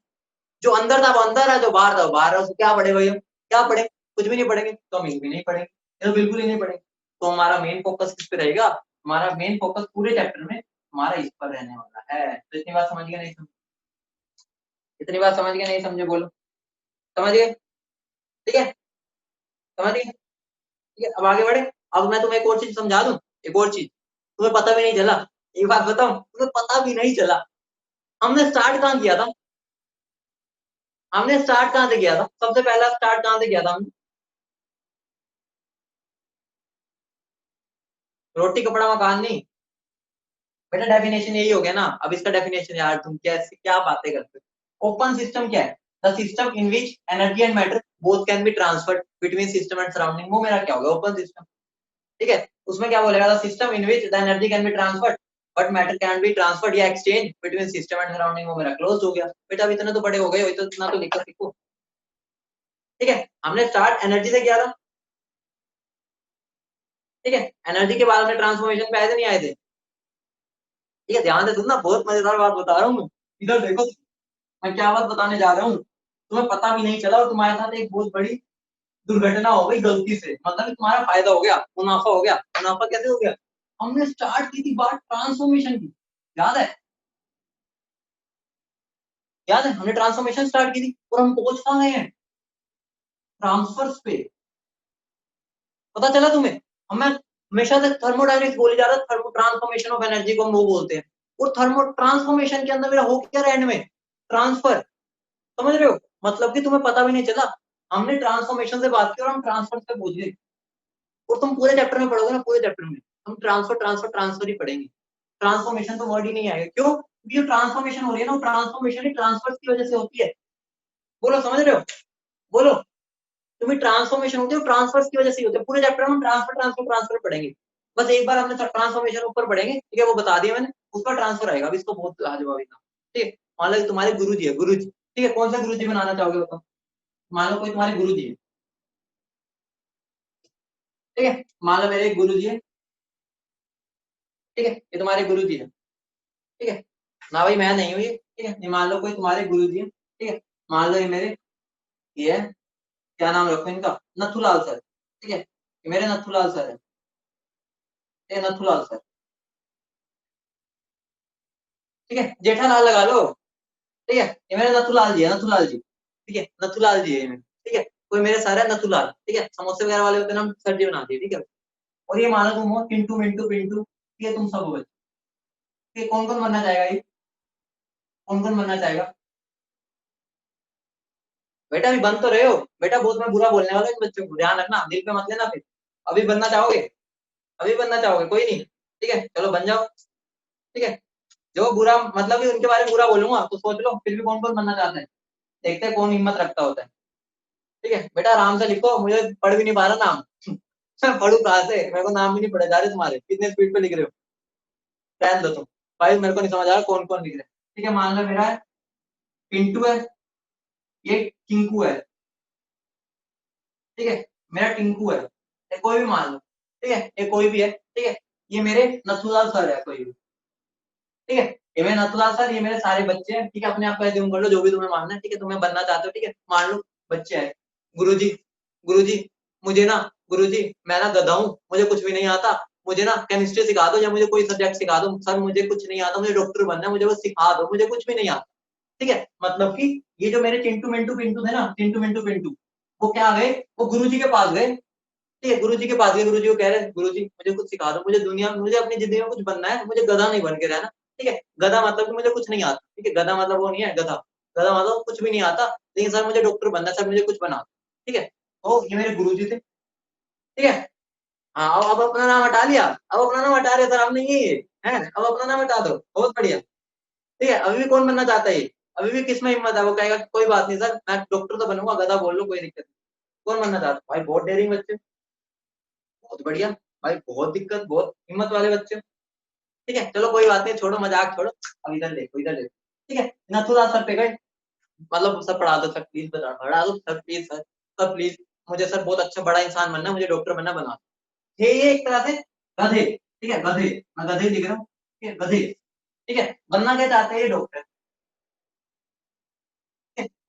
जो अंदर था वो अंदर है, जो बाहर था वो बाहर है, उसको क्या पढ़े भाई हम? क्या पढ़े? कुछ भी नहीं पढ़ेंगे, तो हम भी नहीं पढ़ेंगे, ये तो बिल्कुल ही नहीं पढ़ेंगे। तो हमारा मेन फोकस किस पे रहेगा? हमारा मेन फोकस पूरे चैप्टर में हमारा इस पर रहने वाला है। तो इतनी बात समझ गए नहीं समझे? इतनी बात समझ गए नहीं समझे? बोलो, समझ गए? ठीक है, समझ गए? ठीक है, अब आगे बढ़े। अब मैं तुम्हें एक और चीज समझा दूं, एक और चीज, तुम्हें पता भी नहीं चला, एक बात बताऊं, तुम्हें पता भी नहीं चला हमने स्टार्ट कहाँ किया था? हमने स्टार्ट कहाँ से किया था? सबसे पहला स्टार्ट कहाँ से किया था हमने? रोटी कपड़ा मकान नहीं बेटा, डेफिनेशन यही हो गया ना। अब इसका डेफिनेशन यार तुम कैसे क्या बातें करते हो? ओपन सिस्टम क्या है? The system in which energy and matter both can be transferred between system and surrounding, वो मेरा क्या हो गया? ओपन सिस्टम, ठीक है। उसमें क्या बोलेगा? The system in which the energy can be transferred but matter can be transferred या exchange between system and surrounding, वो मेरा क्लोज हो गया। बेटा अब इतने तो बड़े हो गए हो, तो इतना तो लिखकर सीखो, ठीक है। हमने स्टार्ट एनर्जी से किया था, ठीक है। एनर्जी के बाद हमने ट्रांसफॉर्मेशन पे आए थे नहीं आए थे? ठीक है, ध्यान से सुनना, बहुत मजेदार बात बता रहा हूँ मैं। इधर देखो, मैं क्या बात बताने जा रहा हूँ, तुम्हें पता भी नहीं चला और तुम्हारे साथ एक बहुत बड़ी दुर्घटना हो गई गलती से, मतलब कि तुम्हारा फायदा हो गया, मुनाफा हो गया। मुनाफा कैसे हो गया? हमने स्टार्ट की थी बात ट्रांसफॉर्मेशन की, याद है? याद है, हमने ट्रांसफॉर्मेशन स्टार्ट की थी और हम पहुंच कहाँ गए हैं? ट्रांसफर्स पे। पता चला तुम्हें? हमें हमेशा से थर्मोडायनेमिक्स बोली जा रहा है, थर्मो ट्रांसफॉर्मेशन ऑफ एनर्जी को हम वो बोलते हैं, और थर्मो ट्रांसफॉर्मेशन के अंदर मेरा हो क्या रहा एंड में? ट्रांसफर। समझ रहे हो? मतलब कि तुम्हें पता भी नहीं चला, हमने ट्रांसफॉर्मेशन से बात की और हम ट्रांसफर पे पहुंच गए। और तुम पूरे चैप्टर में पढ़ोगे ना, पूरे चैप्टर में हम ट्रांसफर ट्रांसफर ट्रांसफर ही पढ़ेंगे, ट्रांसफॉर्मेशन तो वर्ड ही नहीं आएगा। क्यों? क्योंकि जो ट्रांसफॉर्मेशन हो रही है ना, वो ट्रांसफॉर्मेशन ही ट्रांसफर की वजह से होती है। बोलो, समझ रहे हो? बोलो, तुम्हें ट्रांसफॉर्मेशन होती है, ट्रांसफर की वजह से होती है। पूरे चैप्टर में ट्रांसफर ट्रांसफर ट्रांसफर पढ़ेंगे। बस एक बार हमने ट्रांसफॉर्मेशन ऊपर पढ़ेंगे, ठीक है, वो बता दिया मैंने, उसका ट्रांसफर आएगा। अब इसको बहुत लाजवाब था, ठीक है। मान लो तुम्हारे गुरु जी है, गुरु जी, ठीक है, कौन सा गुरु जी बनाना चाहोगे बताओ? मान लो कोई तुम्हारे गुरु जी है, ठीक है, मान लो मेरे एक गुरु जी है, ठीक है, ये तुम्हारे गुरु जी है, ठीक है ना भाई, मैं नहीं हूँ ये, ठीक है। ये मान लो कोई तुम्हारे गुरु जी है, ठीक है, मान लो ये मेरे, ये है, क्या नाम रखो इनका? नथुलाल सर, ठीक है, ये मेरे नथुलाल सर है, ये नथुलाल सर, ठीक है। जेठालाल लगा लो, ठीक है, ये मेरे नथुलाल जी है, नथुलाल जी, ठीक है, नथुलाल जी है ये मेरे, ठीक है। कोई मेरे सर है नथुलाल, ठीक है, समोसे वगैरह वाले होते हैं ना, हम सर जी बनाते हैं, ठीक है। और ये मानो तुम हो पिंटू मिंटू पिंटू, ठीक है, तुम सब हो बच्चे, ठीक है। कौन कौन बनना चाहेगा ये? कौन कौन बनना चाहेगा? बेटा अभी बन तो रहे हो बेटा, बहुत मैं बुरा बोलने वाला हूं इन बच्चों को, ध्यान रखना, दिल पे मत लेना फिर। अभी बनना चाहोगे? अभी बनना चाहोगे? कोई नहीं, ठीक है, चलो बन जाओ, ठीक है। जो बुरा मतलब कि उनके बारे में बुरा बोलूंगा तो सोच लो फिर भी कौन कौन बनना चाहता है, देखते हैं कौन हिम्मत रखता होता है, ठीक है। बेटा आराम से लिखो, मुझे पढ़ भी नहीं पा रहा नाम मैं पढ़ू कहाँ से? मेरे को नाम भी नहीं पढ़े जा रहे तुम्हारे, कितने स्पीड पे लिख रहे हो? रहने दो तुम भाई, मेरे को नहीं समझ आ रहा कौन कौन लिख रहे हैं, ठीक है। मान लो मेरा है पिंटू है, ये टिंकू है, ठीक है, मेरा टिंकू है, ये कोई भी मान लो, ठीक है, ये कोई भी है, ठीक है। ये मेरे नथुलाल सर है कोई भी, ठीक है, ये मेरे नथुलाल सर, ये मेरे सारे बच्चे हैं, ठीक है। अपने आप का एज्यूम कर लो जो भी तुम्हें मानना है, ठीक है, तुम्हें बनना चाहते हो, ठीक है, मान लो बच्चे हैं। गुरुजी, गुरुजी, मुझे ना, गुरुजी मैं ना गधा हूँ, मुझे कुछ भी नहीं आता, मुझे ना केमिस्ट्री सिखा दो या मुझे कोई सब्जेक्ट सिखा दो सर, मुझे कुछ नहीं आता, मुझे डॉक्टर बनना है, मुझे बस सिखा दो, मुझे कुछ भी नहीं आता, ठीक है। मतलब कि ये जो मेरे चिंटू मिंटू पिंटू थे ना, चिंटू मिंटू पिंटू, वो क्या गए? वो गुरुजी के पास गए, ठीक है, गुरुजी के पास गए, गुरुजी को कह रहे हैं गुरुजी मुझे कुछ सिखा दो, मुझे दुनिया में, मुझे अपनी जिंदगी में कुछ बनना है, मुझे गधा नहीं बन के रहना, ठीक है। गधा मतलब कि मुझे कुछ नहीं आता, ठीक है, गधा मतलब वो नहीं है गधा, गधा मतलब कुछ भी नहीं आता, लेकिन सर मुझे डॉक्टर बनना है, सर मुझे कुछ बना, ठीक है। तो ये मेरे गुरुजी थे, ठीक है। हाँ, अब अपना नाम हटा लिया, अब अपना नाम हटा रहे सर, अब नहीं है अब अपना नाम हटा दो, बहुत बढ़िया, ठीक है। अभी भी कौन बनना चाहता है ये? अभी भी किसमें हिम्मत है? वो कहेगा कोई बात नहीं सर, मैं डॉक्टर तो बनूंगा, गधा बोल लो, कोई दिक्कत नहीं। कौन बनना चाहता है भाई? बहुत डेयरिंग बच्चे, बहुत बढ़िया भाई, बहुत दिक्कत, बहुत हिम्मत वाले बच्चे, ठीक है। चलो कोई बात नहीं, छोड़ो मजाक छोड़ो, अब इधर देखो, इधर देखो, ठीक है। नथुराज सर पे गए, मतलब सर पढ़ा दो सर प्लीज, पढ़ा दो सर प्लीज, सर प्लीज मुझे सर बहुत अच्छा बड़ा इंसान बनना, मुझे डॉक्टर बनना, बना दो। ये एक तरह से गधे, ठीक है, गधे, मैं गधे लिख रहा हूँ, ठीक है, गधे, ठीक है, बनना क्या चाहते हैं ये डॉक्टर,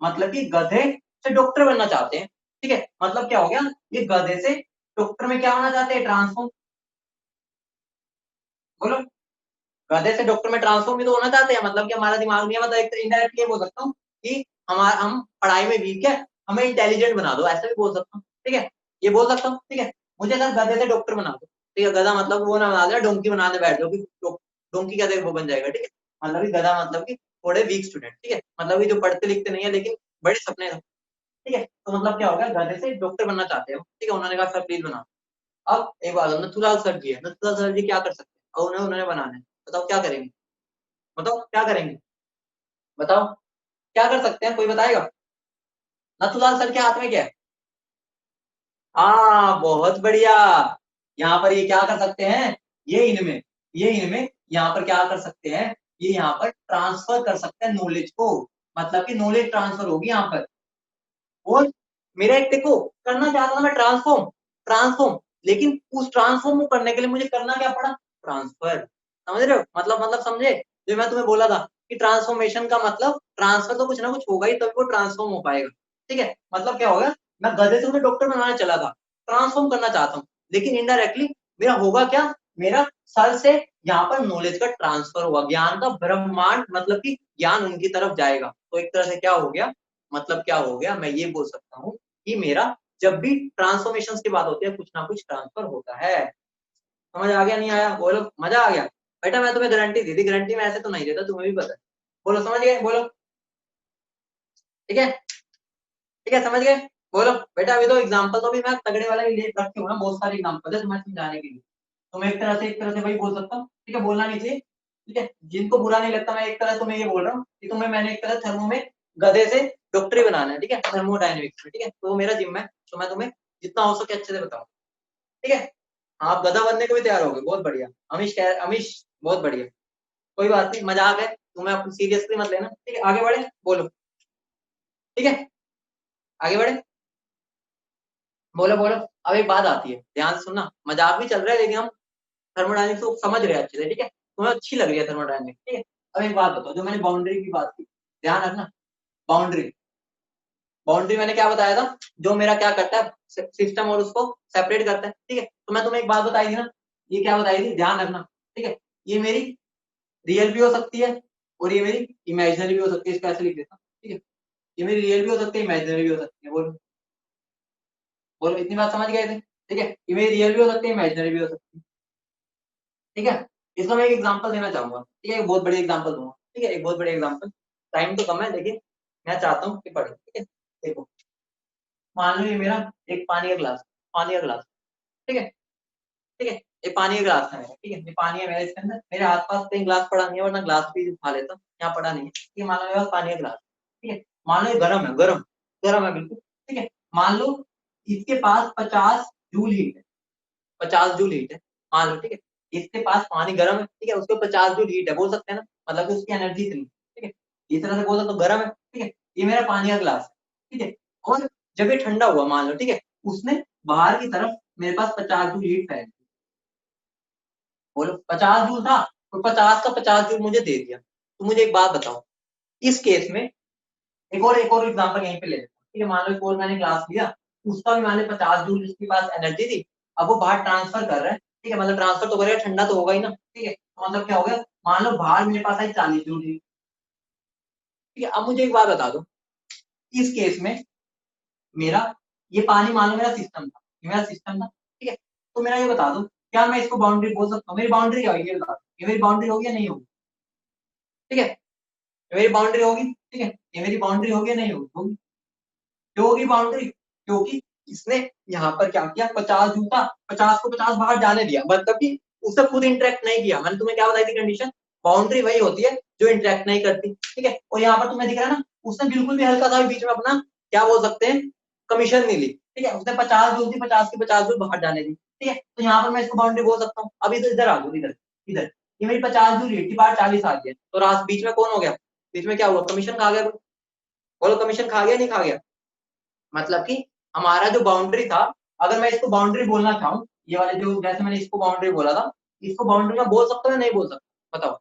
मतलब कि गधे से डॉक्टर बनना चाहते हैं, ठीक है, मतलब क्या हो गया, ये गधे से डॉक्टर में क्या होना चाहते हैं, ट्रांसफॉर्म, बोलो, गधे से डॉक्टर में ट्रांसफॉर्म भी तो होना चाहते हैं, मतलब कि हमारा दिमाग नहीं है, मतलब एक इनडायरेक्ट ये बोल सकता हूँ कि हमारा, हम पढ़ाई में वीक है, हमें इंटेलिजेंट बना दो, ऐसा भी बोल सकता हूँ, ठीक है, ये बोल सकता हूँ, ठीक है, मुझे सर गधे से डॉक्टर बना दो, ठीक है, गधा मतलब वो ना बना दे, डोंकी बनाने बैठ जाओ कि डोंकी क्या देगा वो बन जाएगा, ठीक है, मतलब कि गधा मतलब कि थोड़े वीक स्टूडेंट, ठीक है, मतलब कि जो पढ़ते लिखते नहीं है लेकिन बड़े सपने हैं, ठीक है, तो मतलब क्या होगा, गधे से डॉक्टर बनना चाहते हो, ठीक है, उन्होंने कहा सर प्लीज बना। अब एक बात, नथुलाल सर जी है, नथुलाल सर जी क्या कर सकते हैं, और उन्हें उन्होंने बनाना है, बताओ क्या करेंगे, बताओ क्या करेंगे, बताओ क्या कर सकते हैं, कोई बताएगा, नथुलाल सर के हाथ में क्या है, हाँ बहुत बढ़िया, यहाँ पर ये क्या कर सकते हैं, ये इनमें यहाँ पर क्या कर सकते हैं, ये यहाँ पर ट्रांसफर कर सकते हैं नॉलेज को, मतलब कि नॉलेज ट्रांसफर होगी यहाँ पर, और मेरा एक देखो करना चाहता था मैं ट्रांसफॉर्म, ट्रांसफॉर्म, लेकिन उस ट्रांसफॉर्म को करने के लिए मुझे करना क्या पड़ा, ट्रांसफर, समझ रहे हो, मतलब समझे, जो मैं तुम्हें बोला था कि ट्रांसफॉर्मेशन का मतलब ट्रांसफर तो कुछ ना कुछ होगा ही तभी वो ट्रांसफॉर्म हो पाएगा, ठीक है, मतलब क्या होगा, मैं गधे से उन्हें डॉक्टर बनाने चला था, ट्रांसफॉर्म करना चाहता हूँ, लेकिन इनडायरेक्टली मेरा होगा क्या, मेरा सर से यहाँ पर नॉलेज का ट्रांसफर हुआ, ज्ञान का ब्रह्मांड, मतलब कि ज्ञान उनकी तरफ जाएगा, तो एक तरह से क्या हो गया, मतलब क्या हो गया, मैं ये बोल सकता हूँ कि मेरा जब भी ट्रांसफॉर्मेशन की बात होती है कुछ ना कुछ ट्रांसफर होता है, समझ आ गया, नहीं आया, बोलो, मजा आ गया, बेटा मैं तुम्हें गारंटी दी थी, गारंटी में ऐसे तो नहीं देता, तुम्हें भी पता है, बोलो समझ गए, बोलो, ठीक है, ठीक है, समझ गए, बोलो, बेटा अभी तो एग्जाम्पल तो भी मैं तगड़े वाला ही ले रखे हुए हैं, बहुत सारे एग्जाम्पल है तुम्हें समझाने के लिए, तो मैं एक तरह से वही बोल सकता हूँ, ठीक है, बोलना नहीं चाहिए, ठीक है, जिनको बुरा नहीं लगता, मैं एक तरह से मैं ये बोल रहा हूँ कि तुम्हें मैंने एक तरह थर्मो में गधे से डॉक्टरी बनाना है, ठीक है, थर्मोडायनेमिक्स में, ठीक है, तो मेरा जिम्मा है, तो मैं तुम्हें जितना हो सके अच्छे से बताऊँ, ठीक है, आप गधा बनने को भी तैयार हो गए, बहुत बढ़िया, अमीश बहुत बढ़िया, कोई बात नहीं, मजाक है, तुम्हें अपनी सीरियसली मत लेना, ठीक है, आगे बढ़े, बोलो, ठीक है, आगे बढ़े, बोलो बोलो, अब एक बात आती है, ध्यान से सुनना, मजाक भी चल रहा है लेकिन हम थर्मोडायनेमिक्स को समझ रहे हैं अच्छे से, ठीक है, तुम्हें अच्छी लग रही है थर्मोडायनेमिक्स, ठीक है, अब एक बात बताओ, जो मैंने बाउंड्री की बात की, ध्यान रखना, बाउंड्री, बाउंड्री मैंने क्या बताया था, जो मेरा क्या करता है, सिस्टम और उसको सेपरेट करता है, ठीक है, तो मैं तुम्हें एक बात बताई थी ना, ये क्या बताई थी, ध्यान रखना, ठीक है, ये मेरी रियल भी हो सकती है और ये मेरी इमेजिनरी भी हो सकती है, इसको ऐसे लिख देता हूँ, ठीक है, ये मेरी रियल भी हो सकती है, इमेजिनरी भी हो सकती है, बोलो बोलो, इतनी बात समझ गए थे, ठीक है, ये मेरी रियल भी हो सकती है, इमेजिनरी भी हो सकती है, ठीक है, इसका मैं एक एग्जांपल देना चाहूंगा, ठीक है, एक बहुत बड़ी एग्जांपल दूंगा, ठीक है, एक बहुत बड़ी एग्जांपल, टाइम तो कम है लेकिन मैं चाहता हूँ कि पढ़े, ठीक है, देखो, मान लो ये मेरा एक पानी का गिलास, पानी का गिलास, ठीक है, ठीक है, ये पानी का गिलास है मेरा, ठीक है, ये पानी है मेरा, इसके अंदर मेरे आसपास कहीं गिलास पड़ा नहीं है, वरना गिलास भी उठा लेता, यहाँ पड़ा नहीं है, ये मान लो मेरे पास पानी का गिलास, ठीक है, मान लो ये गर्म है, गर्म, गर्म है बिल्कुल, ठीक है, मान लो इसके पास 50 जूल हीट है, 50 जूल हीट है, मान लो, ठीक है, इसके पास पानी गर्म है, ठीक है, उसके 50 जूल हीट है, बोल सकते हैं ना, मतलब कि उसकी एनर्जी इतनी, ठीक है, इस तरह से बोल सकते हो, गर्म है, ठीक है, ये मेरा पानी का गिलास है, ठीक है, और जब ये ठंडा हुआ मान लो, ठीक है, उसने बाहर की तरफ मेरे पास 50 जूल हीट फैल, बोलो 50 जूल था, तो 50 का 50 जूल मुझे दे दिया, तो मुझे एक बात बताओ, इस केस में एक और एग्जांपल यहीं पे ले लेते हैं, ठीक है, मान लो एक और मैंने ग्लास लिया, उसका भी मैंने 50 जूल उसके पास एनर्जी थी, अब वो बाहर ट्रांसफर कर रहा है, ठीक है, मतलब ट्रांसफर तो करेगा, ठंडा तो होगा ही ना, ठीक है, तो मतलब क्या हो गया, मान लो बाहर मेरे पास आई 40 जूल थी, ठीक है, अब मुझे एक बात बता दो, इस केस में मेरा ये पानी मान लो मेरा सिस्टम था, ये मेरा सिस्टम था, ठीक है, तो मेरा ये बता दो, क्या मैं इसको बाउंड्री बोल सकता हूँ, मेरी बाउंड्री क्या होगी ये बता दो, ये मेरी बाउंड्री होगी या नहीं होगी, ठीक है, ये मेरी बाउंड्री होगी, ठीक है, ये मेरी बाउंड्री होगी या नहीं होगी, होगी, क्यों होगी बाउंड्री, क्योंकि इसने यहाँ पर क्या किया, 50 जूल था, 50 को 50 बाहर जाने दिया, मतलब कि उससे खुद इंटरेक्ट नहीं किया, मैंने तुम्हें क्या बताई थी कंडीशन, बाउंड्री वही होती है जो इंटरेक्ट नहीं करती, ठीक है, और यहाँ पर तुम्हें दिख रहा है ना, उसने बिल्कुल भी हल्का सा भी बीच में अपना क्या बोल सकते हैं, कमीशन नहीं ली, ठीक है, उसने 50 जूल थी, 50 की 50 जूल बाहर जाने दी, ठीक है, तो यहाँ पर मैं इसको बाउंड्री बोल सकता हूँ, अभी तो इधर आ जाओ, इधर इधर, ये मेरी 50 जूल थी, बाहर 40 आ गया, तो रात बीच में कौन हो गया, बीच में क्या हुआ, कमीशन खा गया, बोलो कमीशन खा गया नहीं खा गया। मतलब कि हमारा जो बाउंड्री था, अगर मैं इसको बाउंड्री बोलना चाहूँ, ये वाले जो जैसे मैंने इसको बाउंड्री बोला था, इसको बाउंड्री का बोल सकता हूँ या नहीं बोल सकता बताओ।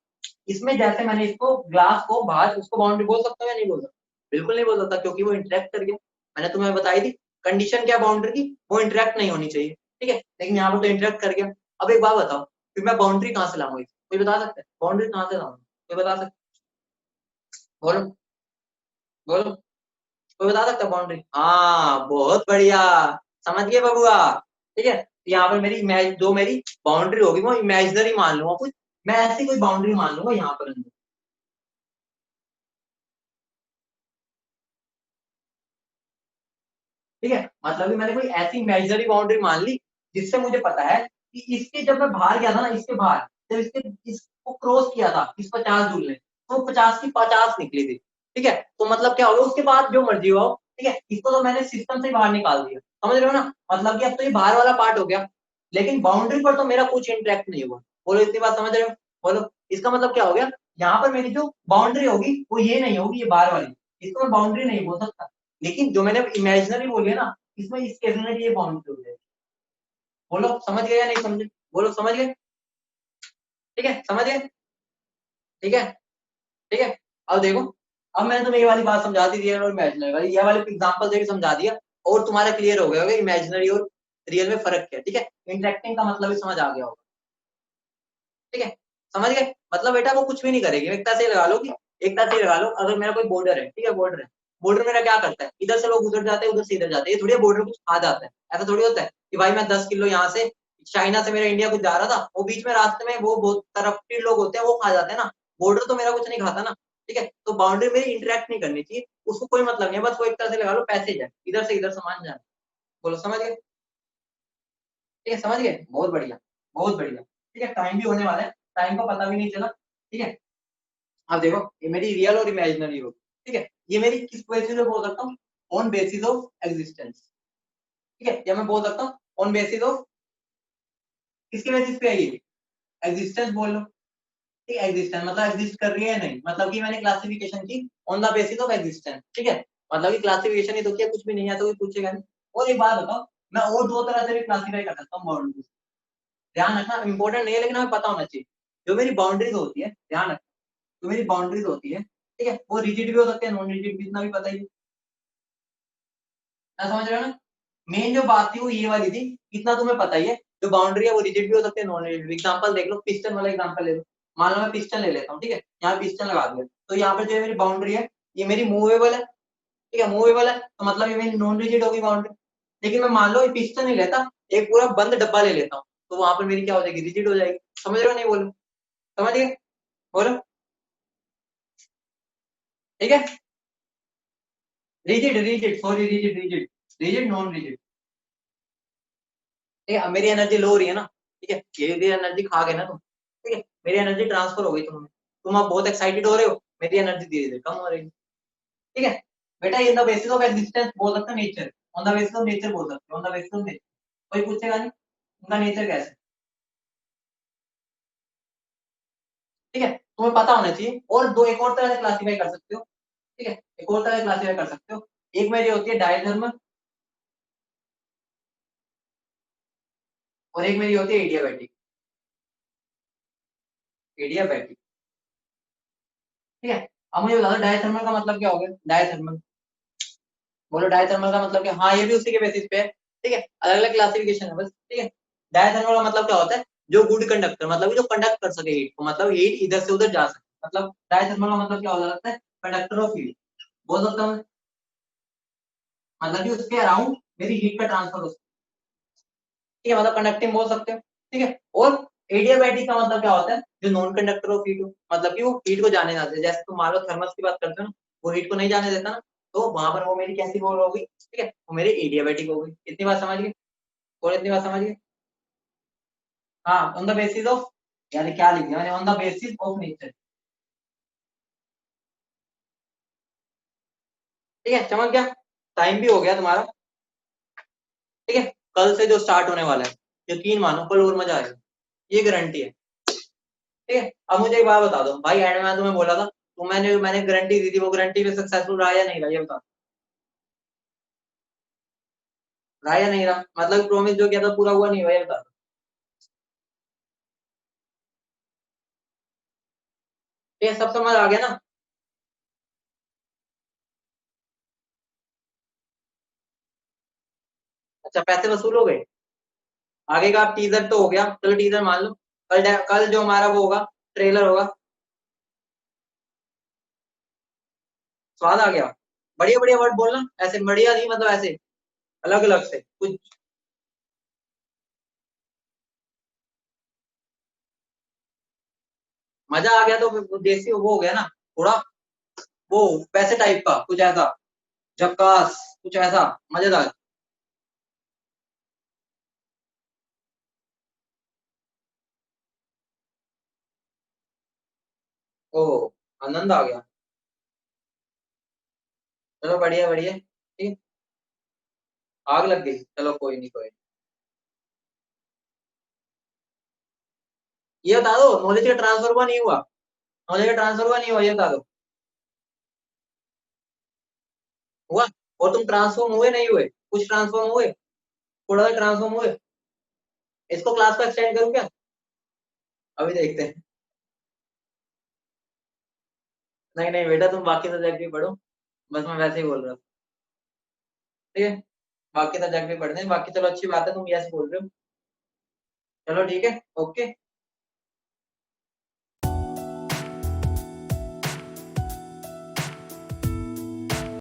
इसमें जैसे मैंने इसको ग्लास को बाहर, उसको बाउंड्री बोल सकता हूँ या नहीं बोल सकता, बिल्कुल नहीं बोल सकता, क्योंकि वो इंटरेक्ट कर गया। मैंने तुम्हें बताई थी कंडीशन क्या बाउंड्री की, वो इंटरेक्ट नहीं होनी चाहिए, ठीक है, लेकिन यहाँ पर तो इंटरेक्ट कर गया। अब एक बात बताओ, फिर मैं बाउंड्री कहाँ से लाऊंगा, कोई बता सकता है बाउंड्री कहाँ से लाऊंगा, कोई बता सकता है, बोलो बोलो, कोई बता सकता है बाउंड्री, हाँ बहुत बढ़िया, समझ गए बबुआ, ठीक है। यहाँ पर मेरी जो मेरी बाउंड्री होगी वो इमेजिनरी मान लूंगा कुछ, मैं ऐसी कोई बाउंड्री मान लूंगा यहाँ पर अंदर, ठीक है, मतलब कि मैंने कोई ऐसी इमेजिनरी बाउंड्री मान ली जिससे मुझे पता है कि इसके जब मैं बाहर गया था ना, इसके बाहर जब इसके इसको क्रॉस किया था इस 50 जूल ने, तो 50 की 50 निकली थी, ठीक है, तो मतलब क्या होगा उसके बाद जो मर्जी हो, ठीक है, इसको तो मैंने सिस्टम से ही बाहर निकाल दिया, समझ रहे हो ना, मतलब कि अब तो ये बाहर वाला पार्ट हो गया, लेकिन बाउंड्री पर तो मेरा कुछ इंटरेक्ट नहीं हुआ, बोलो इतनी बात समझ रहे हो, बोलो, इसका मतलब क्या हो गया, यहाँ पर मेरी जो बाउंड्री होगी वो ये नहीं होगी, ये बाहर वाली, इसको मैं बाउंड्री नहीं बोल सकता, लेकिन जो मैंने इमेजिनरी बोली है ना, इसमें इस केस में ये बाउंड्री हो जाएगी, बोलो समझ गए या नहीं समझे, बोलो समझ गए, ठीक है, समझ गए, ठीक है, ठीक है। अब देखो, अब मैंने तुम्हें ये वाली बात समझा दी, रियल और इमेजिनरी वाली, ये वाले एग्जांपल देके समझा दिया, और तुम्हारा क्लियर हो गया होगा इमेजिनरी और रियल में फर्क क्या है, ठीक है, इंटरेक्टिंग का मतलब भी समझ आ गया होगा, ठीक है, समझ गए, मतलब बेटा वो कुछ भी नहीं करेगी, एक तरह से लगा लो कि, एक तरह से लगा लो, अगर मेरा कोई बॉर्डर है, ठीक है, बॉर्डर है, बॉर्डर मेरा क्या करता है, इधर से लोग उधर जाते हैं, उधर से इधर जाते हैं, ये थोड़ी बॉर्डर कुछ खा जाता है, ऐसा थोड़ी होता है कि भाई मैं 10 किलो यहाँ से चाइना से मेरा इंडिया कुछ जा रहा था, वो बीच में रास्ते में वो बहुत तरफी लोग होते हैं, वो खा जाते हैं ना, बॉर्डर तो मेरा कुछ नहीं खाता ना, ठीक है, तो बाउंड्री मेरी इंटरेक्ट नहीं करनी चाहिए, उसको कोई मतलब नहीं है, बस वो एक तरह से लगा लो पैसेज है, इधर से इधर सामान जाना, बोलो समझ गए, ठीक है, समझ गए, बहुत बढ़िया, बहुत बढ़िया, ठीक है, टाइम भी होने वाला है, टाइम का पता भी नहीं चला, ठीक है। अब देखो, ये मेरी रियल और इमेजिनरी हो, ठीक है, ये मेरी किस बेसिस पे बोल सकता हूँ, ऑन बेसिस ऑफ एग्जिस्टेंस, ठीक है, या मैं बोल सकता हूँ ऑन बेसिस ऑफ, किसके बेसिस पे है ये, एग्जिस्टेंस बोल लो, ठीक है, एग्जिस्टेंस मतलब एग्जिस्ट कर रही है नहीं, मतलब कि मैंने क्लासिफिकेशन की on the basis of existence, ठीक है, मतलब कि क्लासिफिकेशन ही तो किया, कुछ भी नहीं है तो कोई पूछेगा नहीं। और एक बात बताओ, मैं और दो तरह से भी क्लासीफाई कर सकता हूँ बाउंड्रीज, ध्यान रखना, इंपॉर्टेंट नहीं है लेकिन हमें पता होना चाहिए, जो मेरी बाउंड्रीज होती है, ध्यान रखना, जो मेरी बाउंड्रीज होती है, ठीक है, वो रिजिड भी हो सकते हैं, नॉन रिजिड भी, इतना भी पता ही है, क्या समझ रहे हो ना, मेन जो बात थी वो ये वाली थी, इतना तुम्हें पता ही है, जो बाउंड्री है वो रिजिड भी हो सकते हैं, नॉन रिजिड भी, एग्जांपल देख लो, पिस्टन वाला एग्जांपल ले लो, मान लो मैं पिस्टन ले लेता हूँ, ठीक है, यहाँ पिस्टन लगा दिया, तो यहाँ पर जो है मेरी बाउंड्री है, ये मेरी मूवेबल है, ठीक है, मूवेबल है, तो मतलब ये मेरी नॉन रिजिड होगी बाउंड्री, लेकिन मैं मान लो ये पिस्टन नहीं लेता, एक पूरा बंद डब्बा ले लेता हूँ, तो वहां पर मेरी क्या हो जाएगी, रिजिड हो जाएगी, समझ रहे हो नहीं, बोलो समझ गए, बोलो, ठीक है, rigid rigid sorry rigid rigid, rigid non rigid, ठीक है, अब मेरी एनर्जी लो हो रही है ना, ठीक है, धीरे धीरे एनर्जी खा गए ना तुम, ठीक है, मेरी एनर्जी ट्रांसफर हो गई तुम्हें, तुम अब बहुत एक्साइटेड हो रहे हो, मेरी एनर्जी धीरे धीरे कम हो रही है, ठीक है, बेटा in the basis of existence बोल सकते हो nature, on the basis of nature बोल सकते हो, on the basis of nature, कोई पूछेगा नहीं उनका नेचर कैसे, ठीक है, तुम्हें पता होना चाहिए, और दो एक और तरह से क्लासीफाई कर सकते हो, ठीक है, एक और तरह से क्लासीफाई कर सकते हो, एक मेरी होती है डायथर्मल, और एक मेरी होती है एडियाबैटिक, एडियाबैटिक, ठीक है, अब मुझे बता दो डायथर्मल का मतलब क्या हो गया, डायथर्मल, बोलो डायथर्मल का मतलब क्या, हाँ ये भी उसी के बेसिस पे है, ठीक है, अलग अलग क्लासिफिकेशन है बस, ठीक है, डायथर्मल का मतलब क्या होता है, जो गुड कंडक्टर, मतलब कि जो कंडक्ट कर सके हीट को, मतलब हीट इधर से उधर जा सके, मतलब डायथर्मल का मतलब क्या हो जाता है, कंडक्टर ऑफ हीट, बोल सकता हूँ, मतलब कि उसके अराउंड मेरी हीट का ट्रांसफर हो सकता है, ठीक है, मतलब कंडक्टिंग बोल सकते हो, ठीक है, और एडियाबैटिक का मतलब क्या होता है, जो नॉन कंडक्टर ऑफ हीट हो, मतलब कि वो हीट को जाने ना दे, जैसे तुम मान लो थर्मस की बात करते हो ना, वो हीट को नहीं जाने देता ना, तो वहां पर वो मेरी कैसी बोल होगी, ठीक है, वो मेरी एडियाबैटिक होगी, इतनी बात समझ गए, और इतनी बात समझ गए, हाँ, ऑन द बेसिस ऑफ, यानी क्या लिख दिया मैंने, on the basis of nature, ठीक है, समझ गया, टाइम भी हो गया तुम्हारा, ठीक है, कल से जो स्टार्ट होने वाला है, यकीन मानो कल और मजा आएगा, ये गारंटी है, ठीक है, अब मुझे एक बात बता दो भाई, एंड में तुम्हें बोला था तो मैंने मैंने गारंटी दी थी, वो गारंटी पे सक्सेसफुल रहा या नहीं रहा, ये बता। रहा या नहीं रहा, मतलब प्रॉमिस जो किया था पूरा हुआ नहीं हुआ, ये बता। ये सब समझ आ गया ना? अच्छा, पैसे वसूल हो गए। आगे का आप टीजर तो हो गया, चलो टीजर मान लो। कल जो हमारा वो होगा, ट्रेलर होगा। स्वाद आ गया। बढ़िया बढ़िया वर्ड बोलना, ऐसे बढ़िया नहीं, मतलब ऐसे अलग अलग से कुछ। मजा आ गया तो फिर वो देसी वो हो गया ना थोड़ा, वो वैसे टाइप का कुछ ऐसा, झक्कास, कुछ ऐसा मजेदार। ओ, आनंद आ गया। चलो बढ़िया बढ़िया, ठीक। आग लग गई, चलो कोई नहीं कोई नहीं। ये बता दो, नॉलेज का ट्रांसफर हुआ नहीं हुआ? नॉलेज का ट्रांसफर हुआ नहीं हुआ, ये बता दो। हुआ। और तुम ट्रांसफॉर्म हुए नहीं हुए, कुछ ट्रांसफॉर्म हुए, थोड़ा सा ट्रांसफॉर्म हुए। इसको क्लास को एक्सटेंड करूँ क्या? अभी देखते हैं। नहीं नहीं बेटा, तुम बाकी सब्जेक्ट भी पढ़ो, बस मैं वैसे ही बोल रहा हूँ। ठीक है, बाकी सब्जेक्ट भी पढ़ने हैं बाकी, चलो अच्छी बात है, तुम यस बोल रहे हो। चलो ठीक है, ओके।